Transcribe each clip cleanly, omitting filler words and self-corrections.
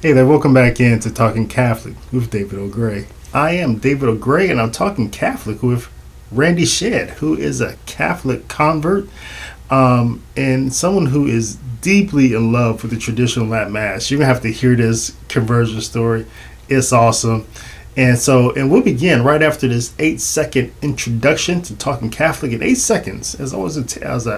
Hey there, welcome back into Talking Catholic with David O'Gray. I am David O'Gray and I'm talking Catholic with Randy Shedd, who is a Catholic convert and someone who is deeply in love with the traditional Latin Mass. You're going to have to hear this conversion story. It's awesome. And we'll begin right after this 8-second introduction to Talking Catholic. In 8 seconds, as I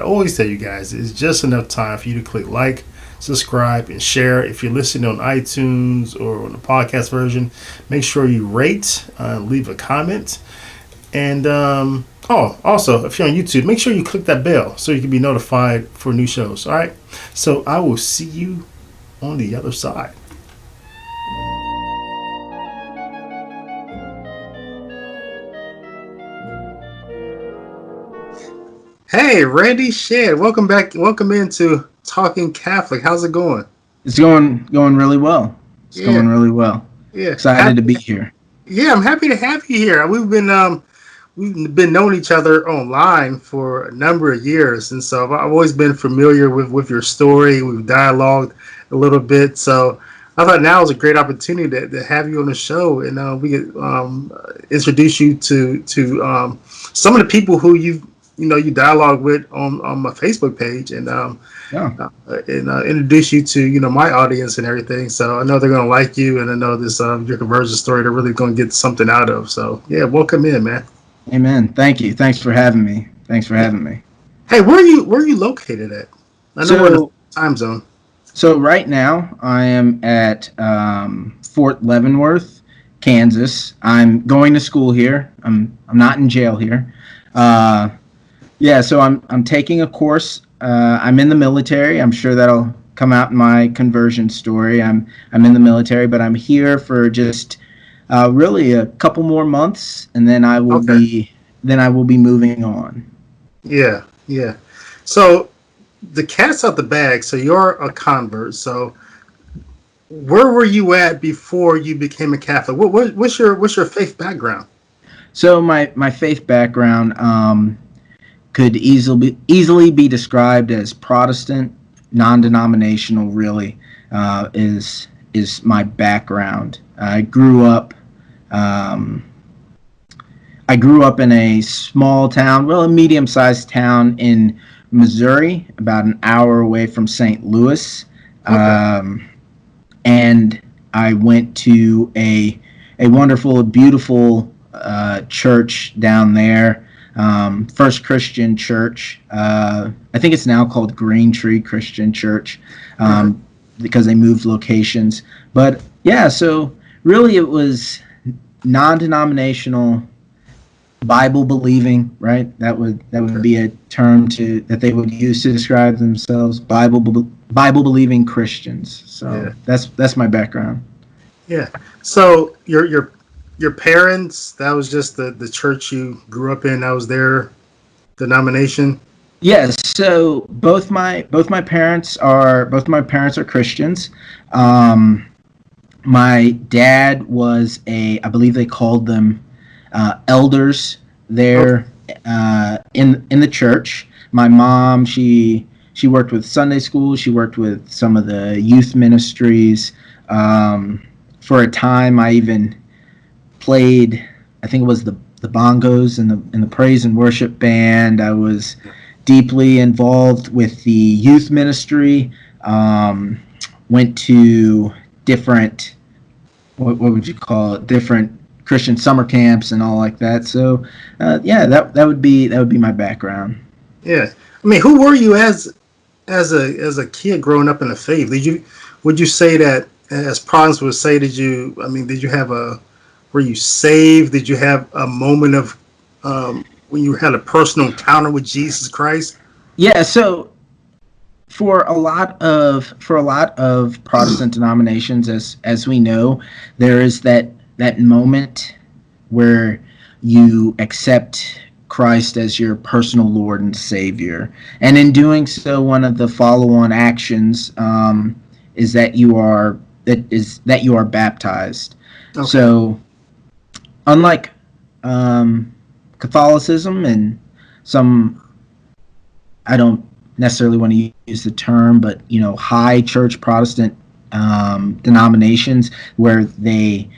always tell you guys, is just enough time for you to click like, subscribe, and share. If you're listening on iTunes or on the podcast version, make sure you rate, leave a comment. And also, if you're on YouTube, make sure you click that bell so you can be notified for new shows. All right. So I will see you on the other side. Hey, Randy Shedd, welcome back. Welcome into Talking Catholic. How's it going? It's going really well. Going really well. Yeah. Excited to be here. Yeah, I'm happy to have you here. We've been knowing each other online for a number of years, and so I've always been familiar with your story. We've dialogued a little bit, so I thought now was a great opportunity to have you on the show, and we could introduce you to some of the people who you dialogue with on my Facebook page, and introduce you to my audience and everything. So I know they're gonna like you, and I know this your conversion story they're really gonna get something out of. So yeah, welcome in, man. Amen. Thank you. Thanks for having me. Hey, where are you located at? I know we're in the time zone. So right now I am at Fort Leavenworth, Kansas. I'm going to school here. I'm not in jail here. So I'm taking a course. I'm in the military. I'm sure that'll come out in my conversion story. I'm in the military, but I'm here for just really a couple more months, and then I will be moving on. Yeah. So the cat's out the bag. So you're a convert. So where were you at before you became a Catholic? What's your faith background? So my faith background could easily be described as Protestant, non-denominational. Really, is my background. I grew up in a small town, a medium-sized town in Missouri, about an hour away from St. Louis, and I went to a wonderful, beautiful church down there. First Christian Church. I think it's now called Green Tree Christian Church, because they moved locations. But yeah, so really it was non-denominational, Bible believing, right? That would be a term that they would use to describe themselves. Bible believing Christians. So that's my background. Yeah. So your parents, that was just the church you grew up in, that was their denomination? Yes, so both my parents are Christians. My dad was I believe they called them elders there in the church. My mom, she worked with Sunday school, she worked with some of the youth ministries. For a time I even played, I think it was the bongos in the praise and worship band. I was deeply involved with the youth ministry. Went to different, what would you call it? Different Christian summer camps and all like that. So that would be my background. Yeah, I mean, who were you as a kid growing up in the faith? Would you say that, as Protestants would say, were you saved? Did you have a moment of when you had a personal encounter with Jesus Christ? Yeah, so for a lot of Protestant denominations, as we know, there is that moment where you accept Christ as your personal Lord and Savior, and in doing so, one of the follow-on actions is that you are baptized. Okay. So, unlike Catholicism and some, I don't necessarily want to use the term, but high church Protestant denominations where they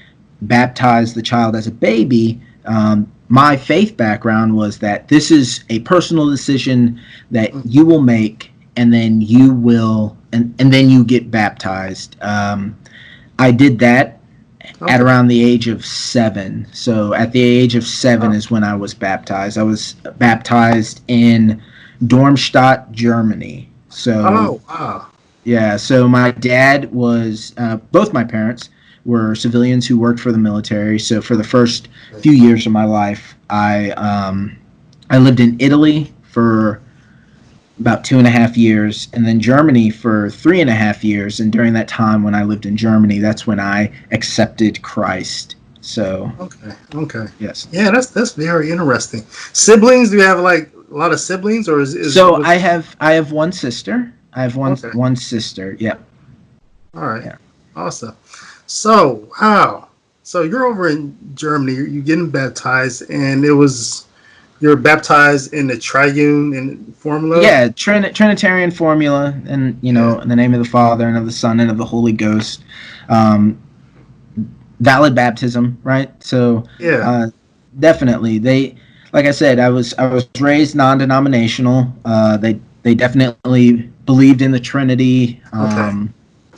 baptize the child as a baby. My faith background was that this is a personal decision that you will make, and then you will, and then you get baptized. I did that at around the age of 7. So at the age of 7 is when I was baptized. I was baptized in Darmstadt, Germany. So wow. yeah, so my dad was, both my parents were civilians who worked for the military. So for the first few years of my life, I lived in Italy for about 2.5 years, and then Germany for 3.5 years. And during that time, when I lived in Germany, that's when I accepted Christ. So Okay. yes. Yeah, that's very interesting. Siblings? Do you have like a lot of siblings, or So I have one sister. I have Okay. one sister. Yep. All right. Yeah. Awesome. So, wow. So you're over in Germany. You're getting baptized, and you're baptized in the triune in formula. Yeah, Trinitarian formula, and Yeah. in the name of the Father and of the Son and of the Holy Ghost. Um, Valid baptism, right? So, Yeah. definitely, like I said, I was raised non-denominational. They definitely believed in the Trinity. Okay.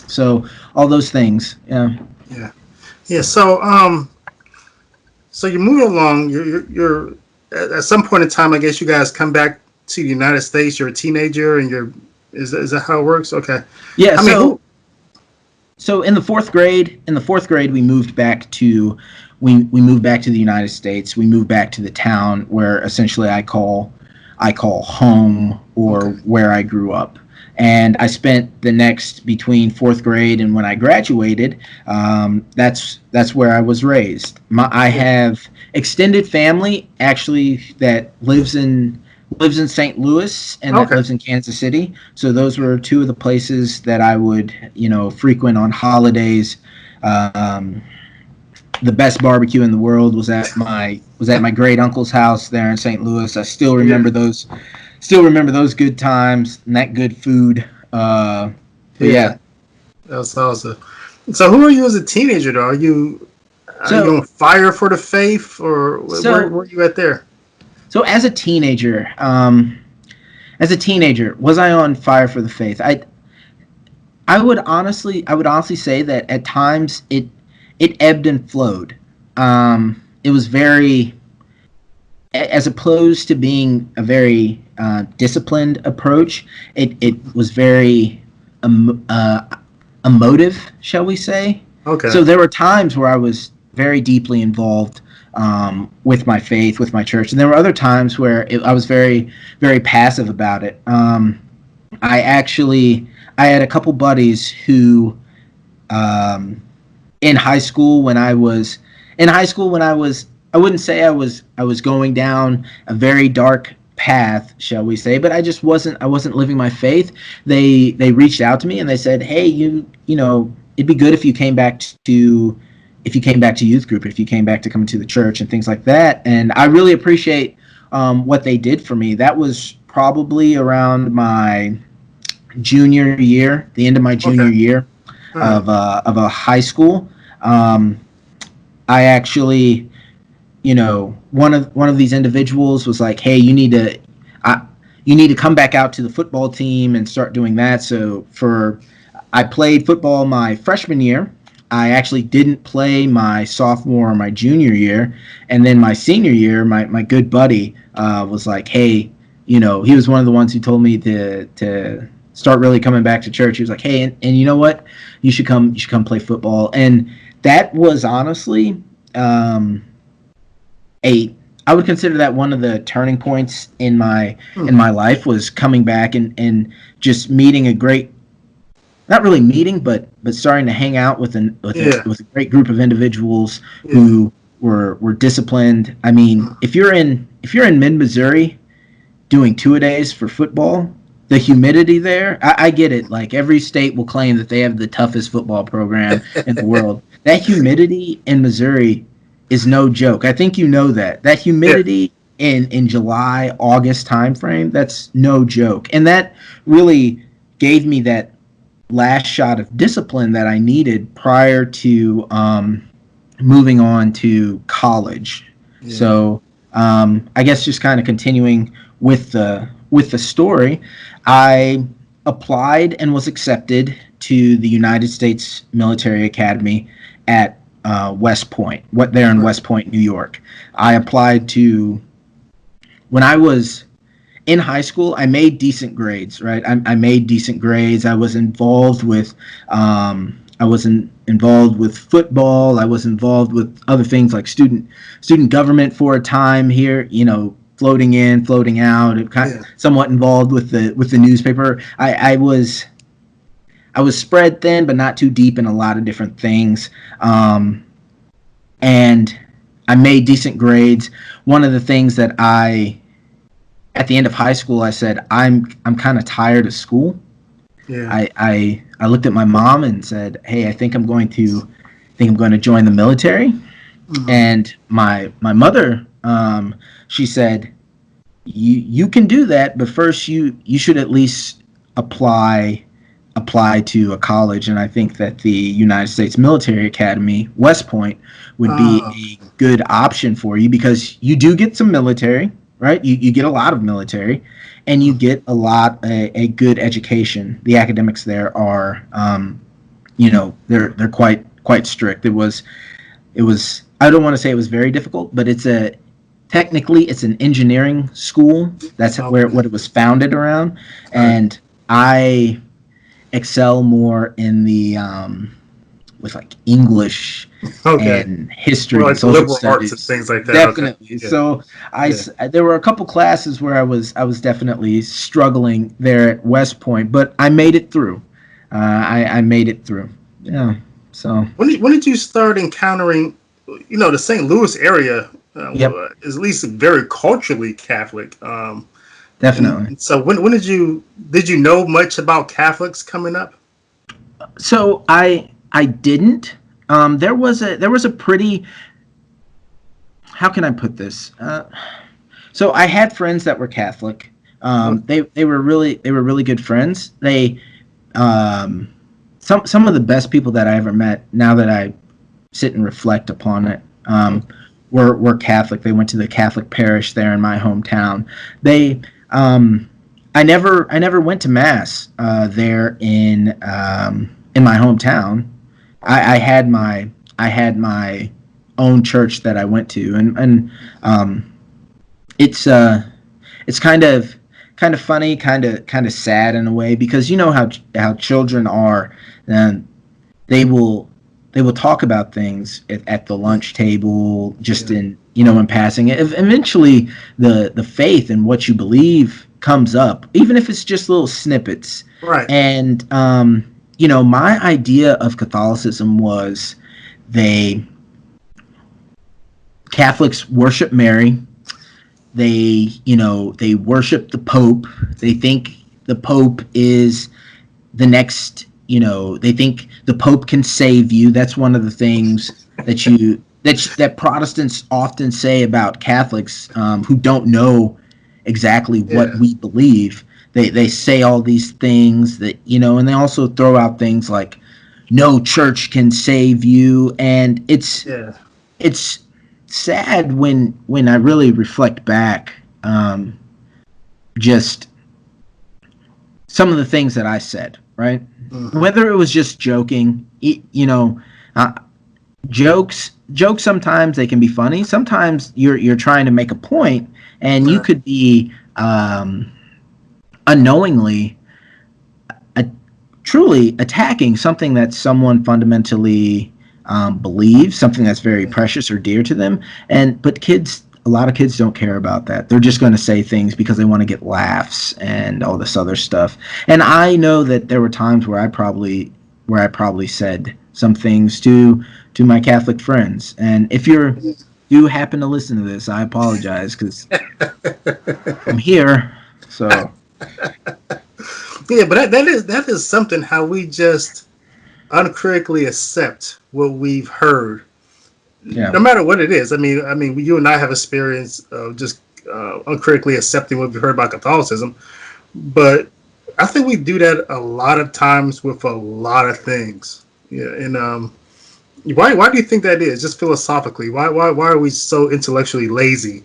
So all those things. Yeah. Yeah. Yeah. So you're moving along. You're at some point in time. I guess you guys come back to the United States. You're a teenager, and is that how it works? Okay. Yeah. I mean, who? So in the fourth grade, we moved back to we moved back to the United States. We moved back to the town where essentially I call home, or Okay. where I grew up. And I spent the next between fourth grade and when I graduated. That's where I was raised. I Yeah. have extended family actually that lives in St. Louis and that Okay. lives in Kansas City. So those were two of the places that I would frequent on holidays. Um, the best barbecue in the world was at my great uncle's house there in St. Louis. I still Yeah. remember those good times and that good food. But Yeah. yeah, That's awesome. So who are you as a teenager? Though? Are you so on fire for the faith, or where so are you at there? so as a teenager, was I on fire for the faith? I would honestly say that at times it ebbed and flowed. It was very, as opposed to being a very disciplined approach. It was very emotive, shall we say? Okay. So there were times where I was very deeply involved with my faith, with my church, and there were other times where I was very, very passive about it. I had a couple buddies who, um, in high school when I was I wouldn't say I was going down a very dark path, shall we say, but I wasn't living my faith. They reached out to me and they said, "Hey, it'd be good if you came back to youth group, if you came back to coming to the church and things like that." And I really appreciate what they did for me. That was probably around my junior year, the end of my Okay. junior year All right. of a high school. Um, I actually, one of these individuals was like, "Hey, you need to come back out to the football team and start doing that." So I played football my freshman year. I actually didn't play my sophomore or my junior year, and then my senior year, my good buddy was like, "Hey," he was one of the ones who told me to start really coming back to church. He was like, "Hey, and you know what? You should come play football." And that was honestly, um, a I would consider that one of the turning points in my Hmm. in my life, was coming back and just meeting a great, not really meeting, but starting to hang out with Yeah. with a great group of individuals Yeah. who were disciplined. I mean, if you're in mid Missouri doing two-a-days for football, the humidity there, I get it. Like, every state will claim that they have the toughest football program in the world. That humidity in Missouri is no joke. I think you know that. That Yeah. humidity in July, August timeframe, that's no joke. And that really gave me last shot of discipline that I needed prior to moving on to college. Yeah. So I guess just kind of continuing with the story, I applied and was accepted to the United States Military Academy at West Point, what there in Right. West Point, New York. I applied to when I was in high school. I made decent grades, right? I made decent grades. I was involved with involved with football. I was involved with other things like student government for a time here. Floating in, floating out. Yeah. Somewhat involved with the newspaper. I was spread thin, but not too deep in a lot of different things. And I made decent grades. One of the things that at the end of high school, I said, I'm kind of tired of school. Yeah. I looked at my mom and said, hey, I think I'm going to join the military. Mhm. And my mother, she said, you can do that, but first you should at least apply to a college. And I think that the United States Military Academy, West Point, would be Uh, a good option for you because you do get some military, right? You get a lot of military, and you get a good education. The academics there are, they're quite strict. It was I don't want to say it was very difficult, but technically it's an engineering school. That's where okay. what it was founded around, All right. and I excel more in the with like English Okay. and Well, history and like the social liberal arts and studies. things like that. Okay. Definitely. Yeah. So Yeah. there were a couple classes where I was definitely struggling there at West Point, but I made it through. I made it through. Yeah. So When did you start encountering, the St. Louis area yep, is at least very culturally Catholic. And, definitely. and so when did you know much about Catholics coming up? So I didn't. There was a pretty, how can I put this? So I had friends that were Catholic. They were really good friends. Um, some of the best people that I ever met. Now that I sit and reflect upon it, were Catholic. They went to the Catholic parish there in my hometown. They I never went to mass there in my hometown. I had my own church that I went to, and it's it's kind of funny, kind of sad in a way, because you know how children are, and they will they will talk about things at the lunch table, just Yeah. in passing. Eventually, the faith and what you believe comes up, even if it's just little snippets. Right. And my idea of Catholicism was they Catholics worship Mary. They worship the Pope. They think the Pope is the next. They think the Pope can save you. That's one of the things that Protestants often say about Catholics, who don't know exactly what Yeah. we believe. They say all these things and they also throw out things like no church can save you, and Yeah. it's sad when I really reflect back, just some of the things that I said, right? Hmm. Whether it was just joking, uh, jokes sometimes they can be funny. Sometimes you're trying to make a point, and you Right. could be unknowingly uh, truly attacking something that someone fundamentally believes, something that's very Yeah. precious or dear to them. But a lot of kids don't care about that. They're just going to say things because they want to get laughs and all this other stuff. And I know that there were times where I probably said some things to my Catholic friends. And if you happen to listen to this, I apologize because I'm here. So Yeah, but that is something how we just uncritically accept what we've heard, yeah, no matter what it is. I mean, you and I have experience of just uncritically accepting what we heard about Catholicism, but I think we do that a lot of times with a lot of things. Yeah, and why do you think that is? Just philosophically, why are we so intellectually lazy?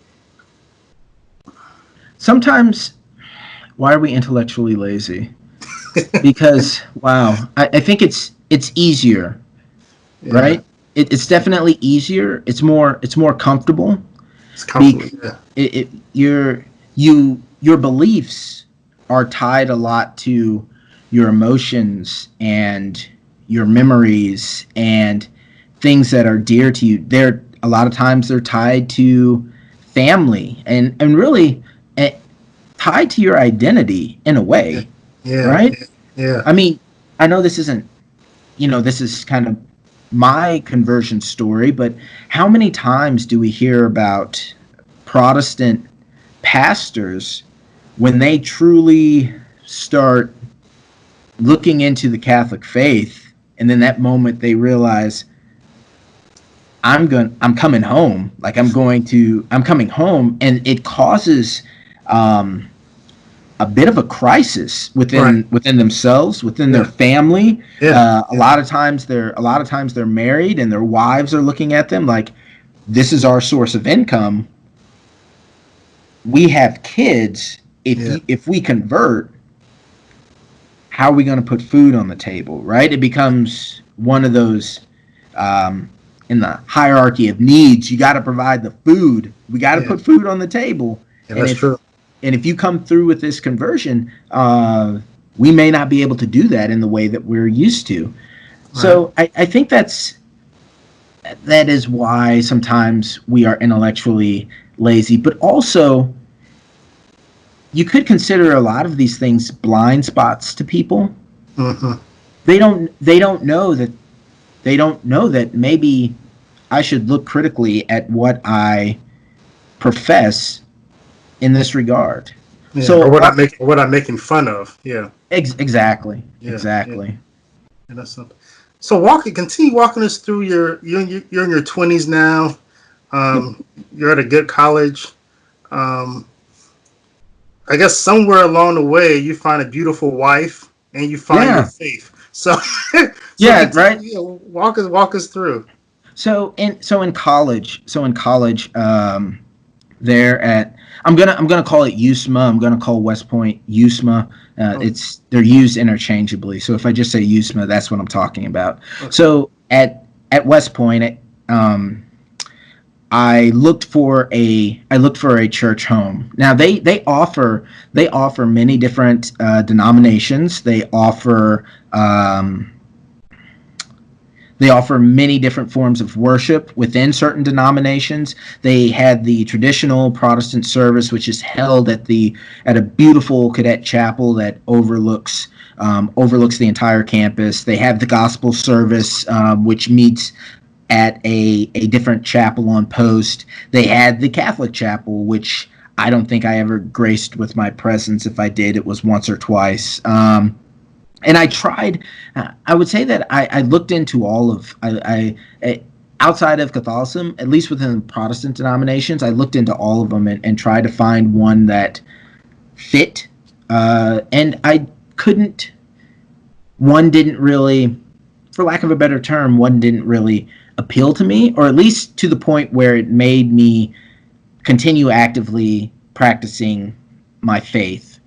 Sometimes, why are we intellectually lazy? Because wow, I think it's easier, Yeah, right? It's definitely easier. It's more comfortable. it's comfortable. Bec- Yeah, your beliefs are tied a lot to your emotions and your memories and things that are dear to you. They're a lot of times they're tied to family and really eh, tied to your identity in a yeah, way, yeah, right? yeah. Yeah. I mean, I know this isn't, this is kind of my conversion story, but how many times do we hear about Protestant pastors when they truly start looking into the Catholic faith, and then that moment they realize I'm coming home, like I'm coming home, and it causes um, a bit of a crisis Right. within themselves, within their Yeah. family. Yeah. A Yeah. lot of times they're married, and their wives are looking at them like, this is our source of income. We have kids. Yeah. If we convert, how are we going to put food on the table? Right? It becomes one of those um, in the hierarchy of needs. You got to provide the food. We got to Yeah. put food on the table. Yeah. And That's if true. you come through with this conversion, we may not be able to do that in the way that we're used to. Right. So I think that is why sometimes we are intellectually lazy, but also you could consider a lot of these things blind spots to people. Mm-hmm. They don't know that maybe I should look critically at what I profess in this regard. Yeah. Or So what I'm making fun of. Yeah. exactly, Yeah. Yeah. exactly. And that's something. So continue walking us through you're in your 20s now. Yep. You're at a good college. Um, I guess somewhere along the way you find a beautiful wife and you find your Yeah. faith. So so Yeah. continue, Right. walk us through. So in college, there at I'm gonna call it USMA. I'm gonna call West Point USMA. Oh, They're used interchangeably. So if I just say USMA, that's what I'm talking about. okay. So at West Point, um, I looked for a church home. Now they offer many different denominations. They offer many different forms of worship within certain denominations. They had the traditional Protestant service, which is held at a beautiful cadet chapel that overlooks the entire campus. They have the gospel service, which meets at a different chapel on post. They had the Catholic chapel, which I don't think I ever graced with my presence. If I did, it was once or twice. And I tried. I would say that I looked into all of outside of Catholicism, at least within Protestant denominations. I looked into all of them and tried to find one that fit. And I couldn't. One didn't really, for lack of a better term, one didn't really appeal to me, or at least to the point where it made me continue actively practicing my faith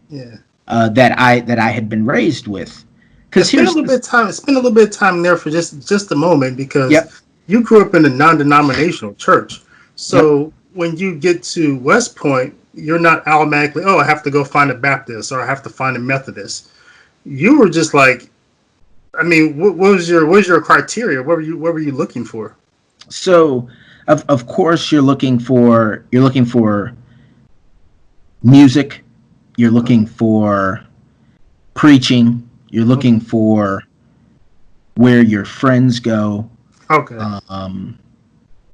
Yeah. that I had been raised with. Yeah, Because here's the spend a little bit of time there for just a moment Yep, because you grew up in a non-denominational church. yep. So when you get to West Point, you're not automatically, oh, I have to go find a Baptist or I have to find a Methodist. You were just like, I mean, what was your criteria? What were you looking for? So of course you're looking for music, you're looking for preaching, you're Okay. looking for where your friends go, Okay. um,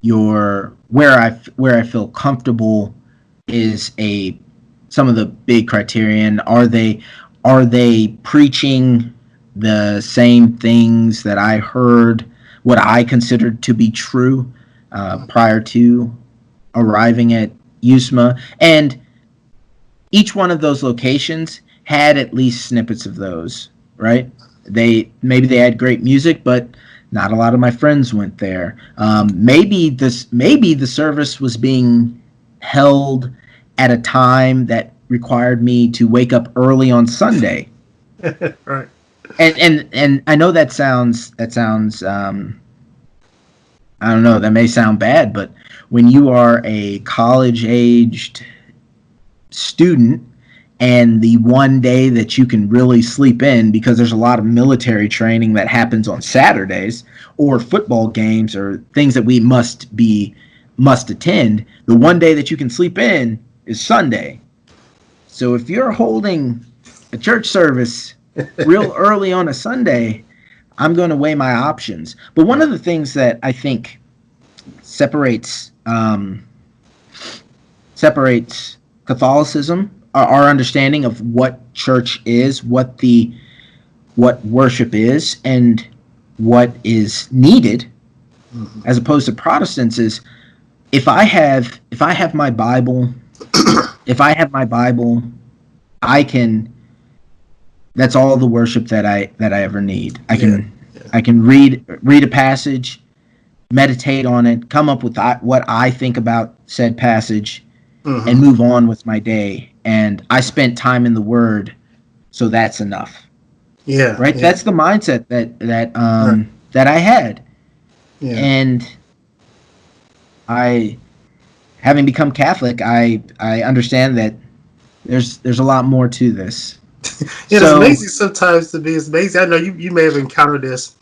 your where I feel comfortable is a some of the big criterion. Are they preaching the same things that I heard, what I considered to be true prior to arriving at USMA? And each one of those locations had at least snippets of those, right? Maybe they had great music, but not a lot of my friends went there. Maybe the service was being held at a time that required me to wake up early on Sunday. Right. And I know that sounds I don't know, that may sound bad, but when you are a college aged student and the one day that you can really sleep in, because there's a lot of military training that happens on Saturdays, or football games, or things that we must attend, the one day that you can sleep in is Sunday. So if you're holding a church service real early on a Sunday, I'm going to weigh my options. But one of the things that I think separates Catholicism, our understanding of what church is, what worship is, and what is needed, as opposed to Protestants, is if I have my Bible, I can. That's all the worship that I ever need. I can read a passage, meditate on it, come up with what I think about said passage, and move on with my day. And I spent time in the Word, so that's enough. Yeah. Right. Yeah. That's the mindset that Right. that I had. Yeah. And having become Catholic, I understand that there's a lot more to this. It's amazing sometimes to me. It's amazing. I know you may have encountered this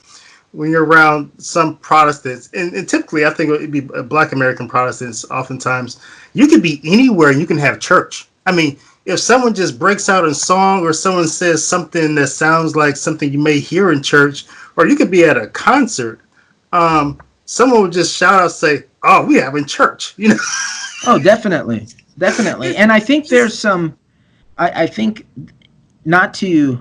when you're around some Protestants, and typically I think it'd be Black American Protestants. Oftentimes, you can be anywhere and you can have church. I mean, if someone just breaks out in song, or someone says something that sounds like something you may hear in church, or you could be at a concert, someone would just shout out, say, "Oh, we having church," you know? Oh, definitely. And I think there's some. I think not to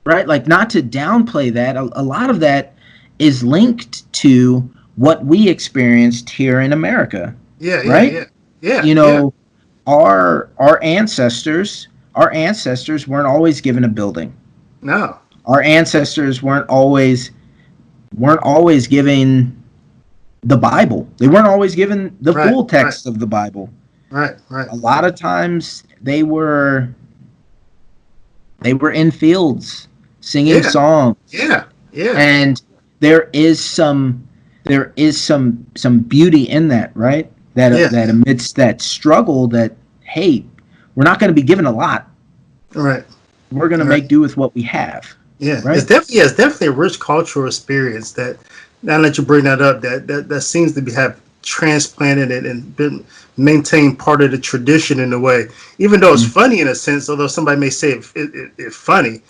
downplay that. A lot of that is linked to what we experienced here in America. Yeah. Right? Yeah. You know, our ancestors weren't always given a building. No. Our ancestors weren't always given the Bible. They weren't always given the full text of the Bible. Right. A lot of times they were in fields singing songs. Yeah. And there is some beauty in that, right? That amidst that struggle, that hey, we're not going to be given a lot. Right. We're going to make do with what we have. Yeah. Right? It's definitely a rich cultural experience that, now that you bring that up, that seems to have transplanted it and been maintained part of the tradition in a way, even though it's funny in a sense, although somebody may say it's funny.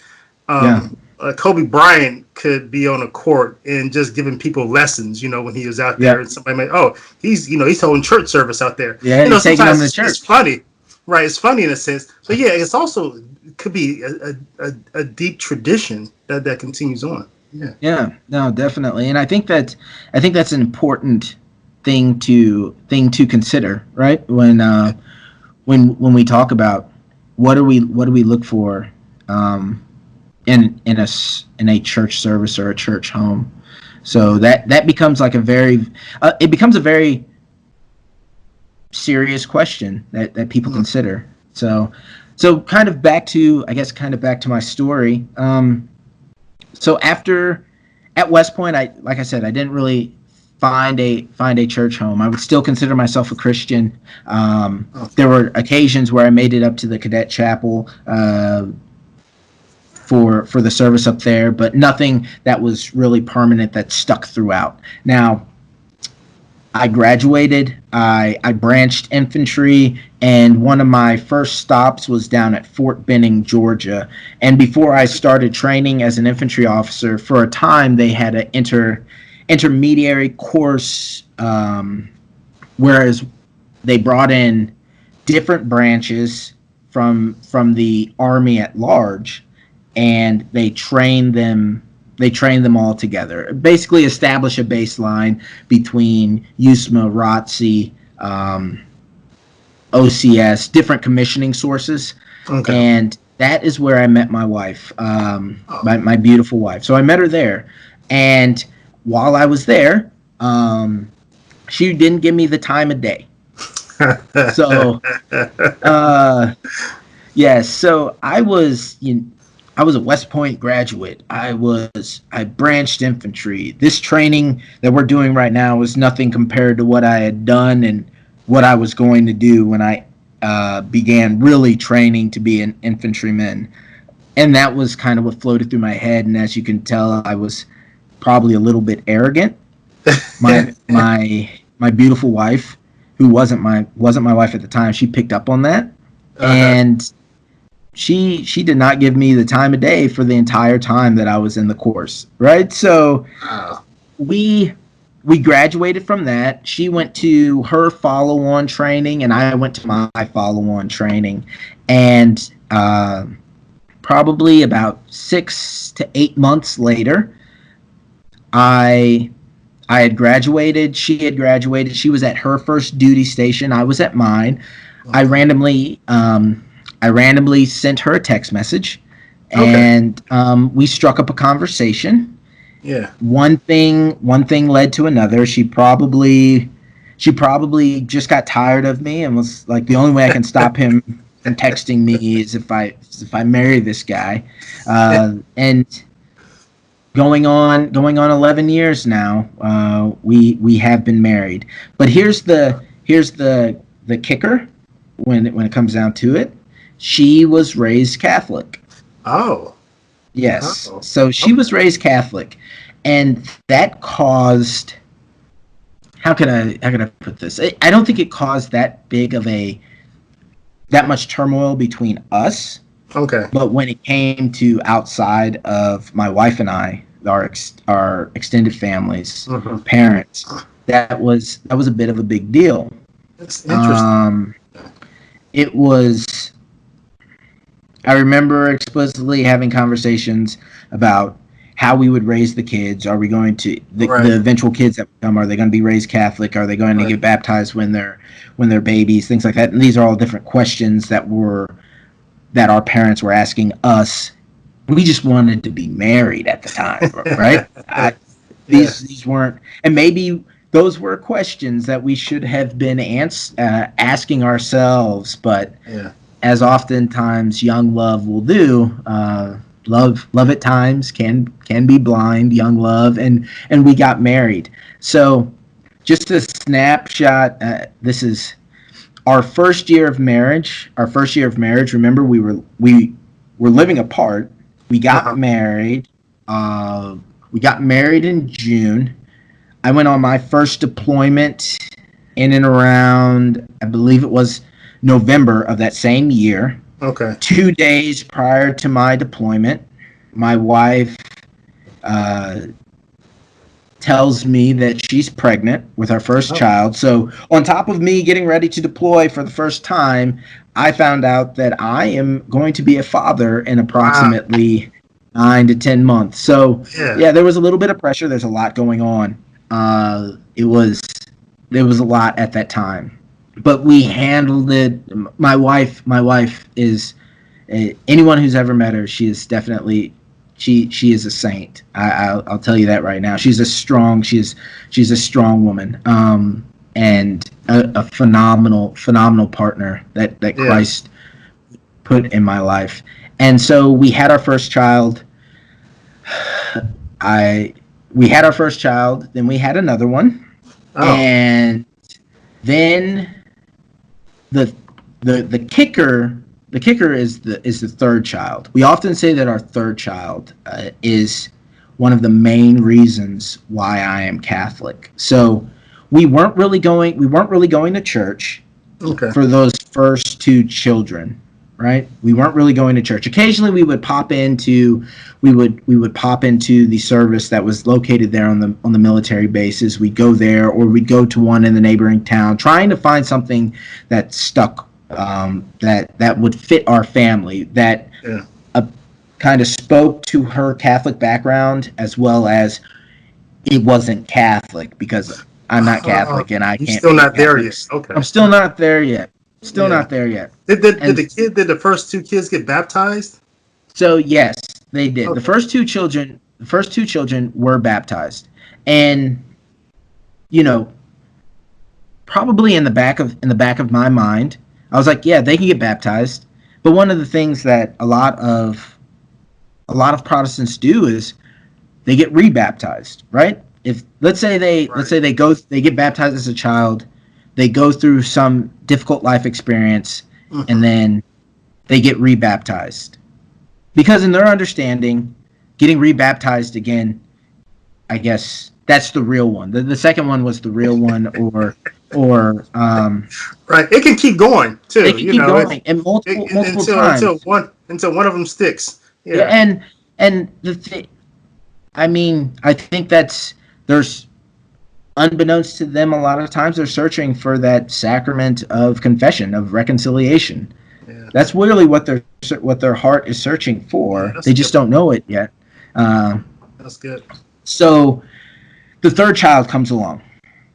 Kobe Bryant could be on a court and just giving people lessons, when he was out there, and somebody may, he's holding church service out there. Yeah, he's taking them to church. It's funny. Right, it's funny in a sense. But yeah, it's also could be a deep tradition that continues on. Yeah. Yeah, no, definitely. And I think that's an important thing to consider, right? When we talk about what do we look for in a church service or a church home. So that becomes like a very serious question that people consider. So kind of back to my story. So at West Point, like I said, I didn't really find a church home. I would still consider myself a Christian. There were occasions where I made it up to the cadet chapel for the service up there, but nothing that was really permanent that stuck throughout. Now, I graduated, I branched infantry, and one of my first stops was down at Fort Benning, Georgia. And before I started training as an infantry officer, for a time they had an intermediary course, whereas they brought in different branches from the Army at large, and they trained them all together. Basically establish a baseline between USMA, ROTC, OCS, different commissioning sources. Okay. And that is where I met my wife, Oh. my beautiful wife. So I met her there, and while I was there, she didn't give me the time of day. So yes, so I was a West Point graduate. I branched infantry. This training that we're doing right now was nothing compared to what I had done and what I was going to do when I began really training to be an infantryman. And that was kind of what floated through my head. And as you can tell, I was probably a little bit arrogant. My beautiful wife, who wasn't my wife at the time, she picked up on that, Uh-huh. and she did not give me the time of day for the entire time that I was in the course. Right, so Wow. we we graduated from that. She went to her follow-on training, and I went to my follow-on training, and probably about 6 to 8 months later, I I had graduated. She had graduated. She was at her first duty station. I was at mine. I Okay. randomly, um, I randomly sent her a text message, Okay. and we struck up a conversation. Yeah. One thing led to another. She probably just got tired of me and was like, the only way I can stop him from texting me is if I marry this guy, and going on 11 years now. We have been married, but here's the kicker. When it comes down to it, she was raised Catholic. Oh. Yes, Oh. so she Okay. was raised Catholic, and that caused. How can I put this? I don't think it caused that much turmoil between us. Okay. But when it came to outside of my wife and I, our extended families, Hmm. parents, that was a bit of a big deal. It's interesting. Um, it was. I remember explicitly having conversations about how we would raise the kids. Are we going to Right. the eventual kids that come? Are they going to be raised Catholic? Are they going to Right. get baptized when they're babies? Things like that. And these are all different questions that our parents were asking us. We just wanted to be married at the time, right? Yeah. These weren't, and maybe those were questions that we should have been asking ourselves, but Yeah. as oftentimes young love will do, love at times can be blind, young love, and we got married. So just a snapshot. This is our first year of marriage. Our first year of marriage. Remember, we were living apart. We got Uh-huh. married. Uh, we got married in June. I went on my first deployment in and around, I believe it was November of that same year. Okay. 2 days prior to my deployment, my wife uh, tells me that she's pregnant with our first Oh. child. So, on top of me getting ready to deploy for the first time, I found out that I am going to be a father in Wow. approximately 9 to 10 months. So, Yeah. yeah, there was a little bit of pressure. There's a lot going on. It was there was a lot at that time, but we handled it. My wife is anyone who's ever met her. She is definitely she is a saint. I'll tell you that right now. She's a strong woman, and a phenomenal partner that Yeah. Christ put in my life. And so we had our first child. I We had our first child. Then we had another one, Oh. and then the the kicker is the third child. We often say that our third child is one of the main reasons why I am Catholic. So we weren't really going to church Okay. for those first two children, right? We weren't really going to church. Occasionally we would pop into the service that was located there on the military bases. We'd go there, or we'd go to one in the neighboring town, trying to find something that stuck, that would fit our family, that Yeah. uh, kind of spoke to her Catholic background, as well as it wasn't Catholic, because I'm not Oh. Catholic and I You're can't still be not there Catholic. yet. Okay. I'm still not there yet. Still Yeah. not there yet. Did And the first two kids get baptized? so yes, they did. Okay. The first two children were baptized, and you know, probably in the back of my mind, I was like, yeah, they can get baptized. But one of the things that a lot of Protestants do is they get rebaptized, right? If let's say they get baptized as a child, they go through some difficult life experience, and Mm-hmm. then they get rebaptized. Because in their understanding, getting rebaptized again, I guess that's the real one. The second one was the real one, or Right. It can keep going they too. can keep going and multiple times. Until one of them sticks. Yeah, Yeah. and I mean, I think that's there's unbeknownst to them a lot of times they're searching for that sacrament of confession, of reconciliation. Yeah. That's really what their heart is searching Yeah. for. That's They a good just don't point. know it yet. Uh, That's good. so the third child comes along.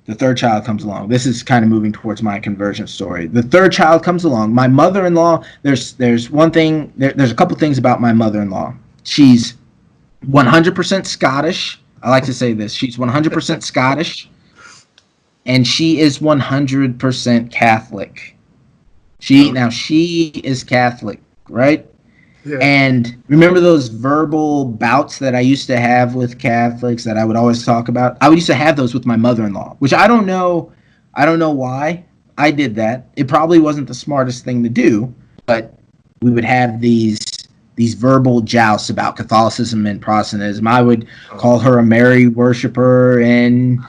The third child comes along. This is kind of moving towards my conversion story. The third child comes along. My mother-in-law. There's one thing. There's a couple things about my mother-in-law. She's 100% Scottish. I like to say this. She's 100% Scottish, and she is 100% Catholic. She is Catholic, right? Yeah. And remember those verbal bouts that I used to have with Catholics that I would always talk about? I used to have those with my mother-in-law, which I don't know why I did that. It probably wasn't the smartest thing to do, but we would have these verbal jousts about Catholicism and Protestantism. I would call her a Mary worshiper, and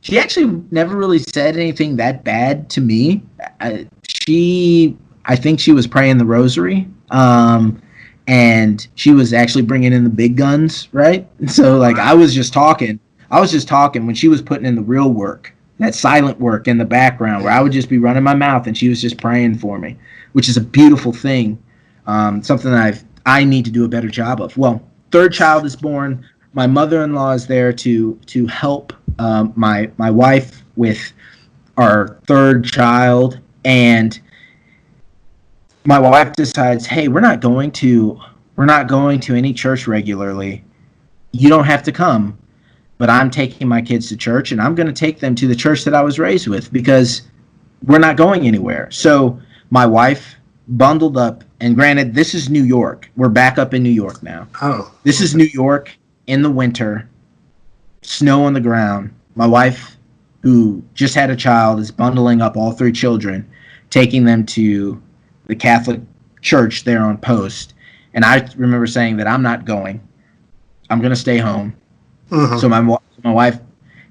she actually never really said anything that bad to me. I think she was praying the rosary, and she was actually bringing in the big guns, right? So like I was just talking when she was putting in the real work, that silent work in the background, where I would just be running my mouth and she was just praying for me, which is a beautiful thing. Something that I need to do a better job of. Well, third child is born. My mother-in-law is there to help my wife with our third child, and my wife decides, hey, we're not going to any church regularly. You don't have to come, but I'm taking my kids to church, and I'm going to take them to the church that I was raised with because we're not going anywhere. So my wife bundled up, and granted, this is New York. We're back up in New York now. Oh. This is New York in the winter, snow on the ground. My wife, who just had a child, is bundling up all three children, taking them to the Catholic church there on post. And I remember saying that I'm not going. I'm going to stay home. Mm-hmm. So my wife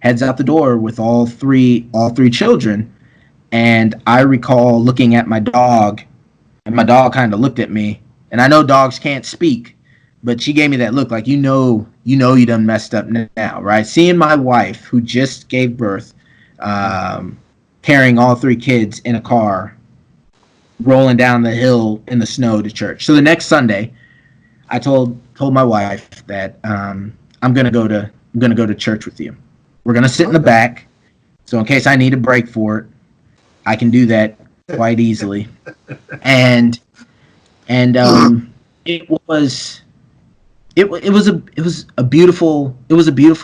heads out the door with all three children, and I recall looking at my dog, and my dog kind of looked at me. And I know dogs can't speak, but she gave me that look like you done messed up now, right? Seeing my wife, who just gave birth, carrying all three kids in a car, rolling down the hill in the snow to church. So the next Sunday, I told my wife that I'm gonna go to church with you. We're gonna sit in the back, so in case I need a break for it, I can do that quite easily. And it was a beautiful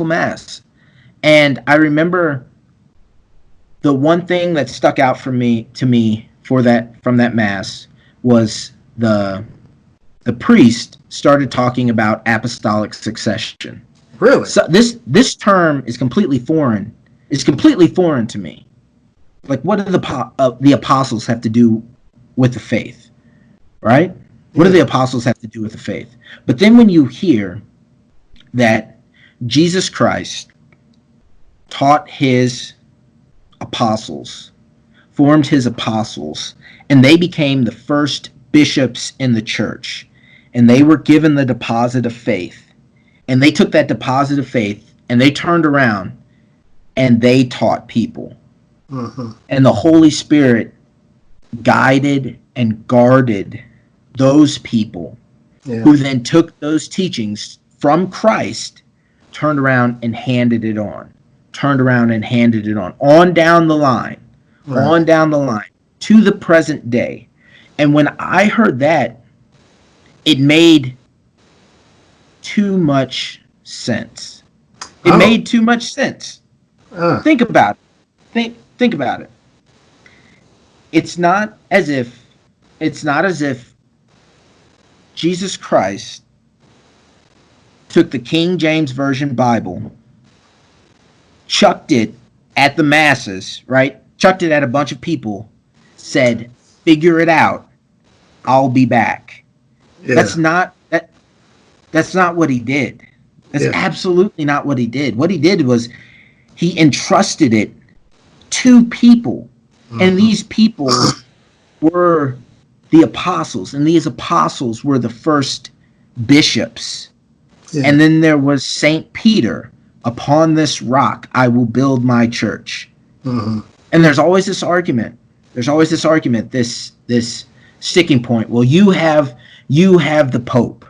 mass. And I remember the one thing that stuck out to me from that mass was the priest started talking about apostolic succession. Really? So this term is completely foreign. It's completely foreign to me. Like, what do the apostles have to do with the faith, right? What do the apostles have to do with the faith? But then when you hear that Jesus Christ taught his apostles, formed his apostles, and they became the first bishops in the church, and they were given the deposit of faith, and they took that deposit of faith and they turned around and they taught people. Mm-hmm. And the Holy Spirit guided and guarded those people who then took those teachings from Christ, turned around and handed it on. On down the line. Right. On down the line. to the present day. And when I heard that, it made too much sense. It Oh. made too much sense. Uh, Think about it. Think about it. It's not as if Jesus Christ took the King James Version Bible, chucked it at the masses, right? Chucked it at a bunch of people, said, "Figure it out. I'll be back." yeah. That's not what he did. That's Yeah. absolutely not what he did. What he did was he entrusted it to people. And these people were the apostles, and these apostles were the first bishops. Yeah. And then there was Saint Peter. Upon this rock I will build my church. And there's always this argument. This sticking point. Well, you have the Pope.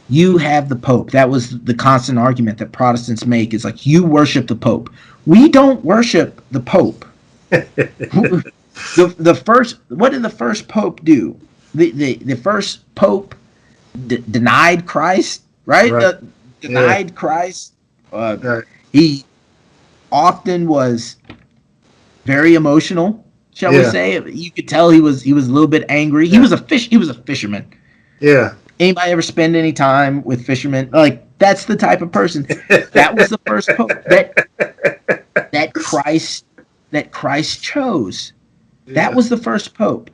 You have the Pope. That was the constant argument that Protestants make, is like, you worship the Pope. We don't worship the Pope. The first, what did the first Pope do? The first Pope denied Christ, right? Right. Denied Christ. Right. He often was very emotional, shall we say? You could tell he was a little bit angry. He was a fisherman. Yeah. Anybody ever spend any time with fishermen? Like, that's the type of person. That was the first Pope that Christ chose. That was the first Pope.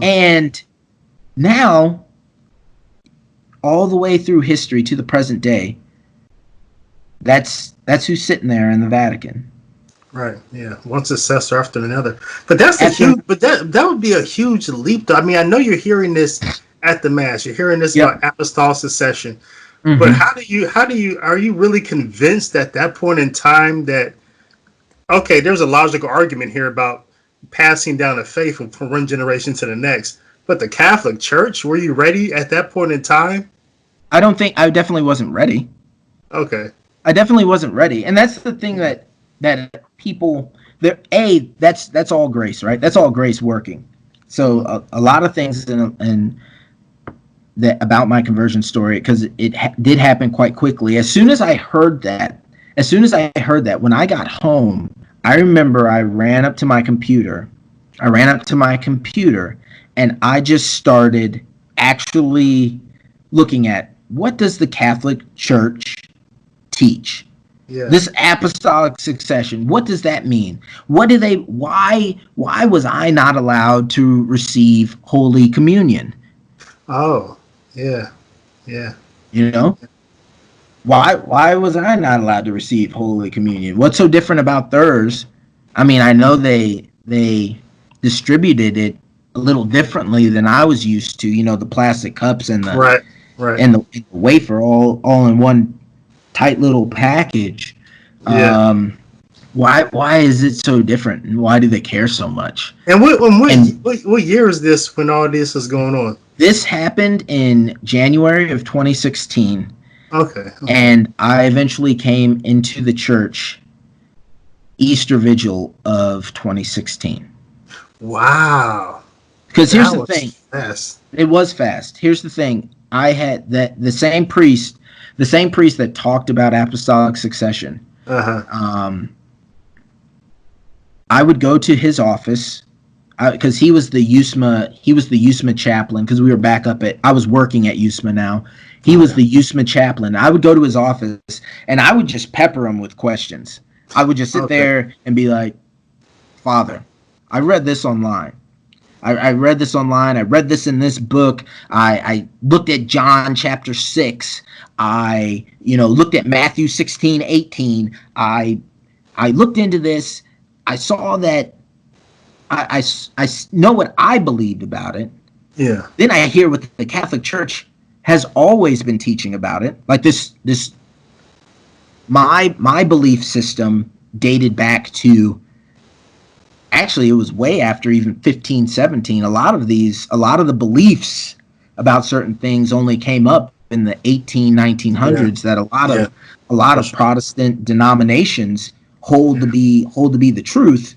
And now, all the way through history to the present day, that's who's sitting there in the Vatican. Right. Yeah. One successor after another. But that's a huge. But that would be a huge leap. I mean, I know you're hearing this at the Mass. You're hearing this about apostolic succession. But how do you are you really convinced at that point in time that, okay, there's a logical argument here about passing down the faith from one generation to the next, but the Catholic Church, were you ready at that point in time? I definitely wasn't ready. Okay. I definitely wasn't ready. And that's the thing that people, that's all grace, right? That's all grace working. So a lot of things in that about my conversion story, because it did happen quite quickly. As soon as I heard that, when I got home, I remember I ran up to my computer, and I just started actually looking at, what does the Catholic Church teach? Yeah. This apostolic succession, what does that mean? Why was I not allowed to receive Holy Communion? Oh, yeah. You know? Why was I not allowed to receive Holy Communion? What's so different about theirs? I mean, I know they distributed it a little differently than I was used to, the plastic cups and the right. and the wafer all in one tight little package. Yeah. Why is it so different, and why do they care so much? And what year is this when all this is going on? This happened in January of 2016. Okay. And I eventually came into the church Easter Vigil of 2016. Wow. Because here's the thing. Fast. It was fast. Here's the thing. I had the same priest that talked about apostolic succession. I would go to his office because he was the USMA chaplain, because we were back up I was working at USMA now. He was the USMA chaplain. I would go to his office and I would just pepper him with questions. I would just sit there and be like, "Father, I read this online. I read this online. I read this in this book. I looked at John chapter 6. I looked at Matthew 16:18. I looked into this. I saw that. I know what I believed about it. Yeah. Then I hear what the Catholic Church has always been teaching about it. Like this my belief system dated back to, actually it was way after even 1517. A lot of the beliefs about certain things only came up in the 1900s, that a lot of Protestant denominations hold to be the truth.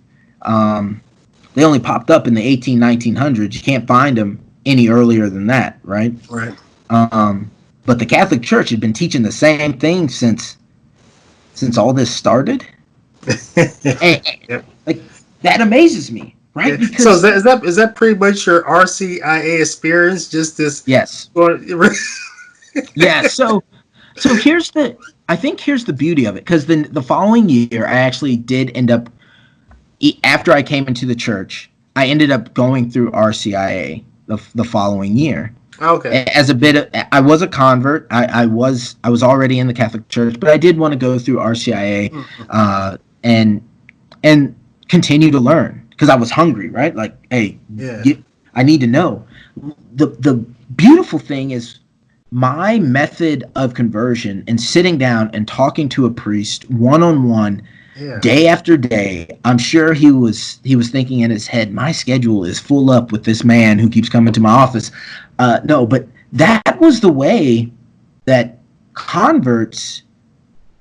they only popped up in the 1900s. You can't find them any earlier than that, right? Right. But the Catholic Church had been teaching the same thing since all this started. Yep. Like, that amazes me, right? Yeah. Because So is that pretty much your RCIA experience? Just this? yes, yeah. So here's the beauty of it, because the following year I actually did end up, after I came into the church, I ended up going through RCIA the following year. Okay. As a bit of, I was a convert. I was already in the Catholic Church, but I did want to go through RCIA, and continue to learn, because I was hungry, right? Like, hey, Yeah. I need to know. The beautiful thing is, my method of conversion and sitting down and talking to a priest one-on-one, Yeah. day after day. I'm sure he was thinking in his head, my schedule is full up with this man who keeps coming to my office. No, but that was the way that converts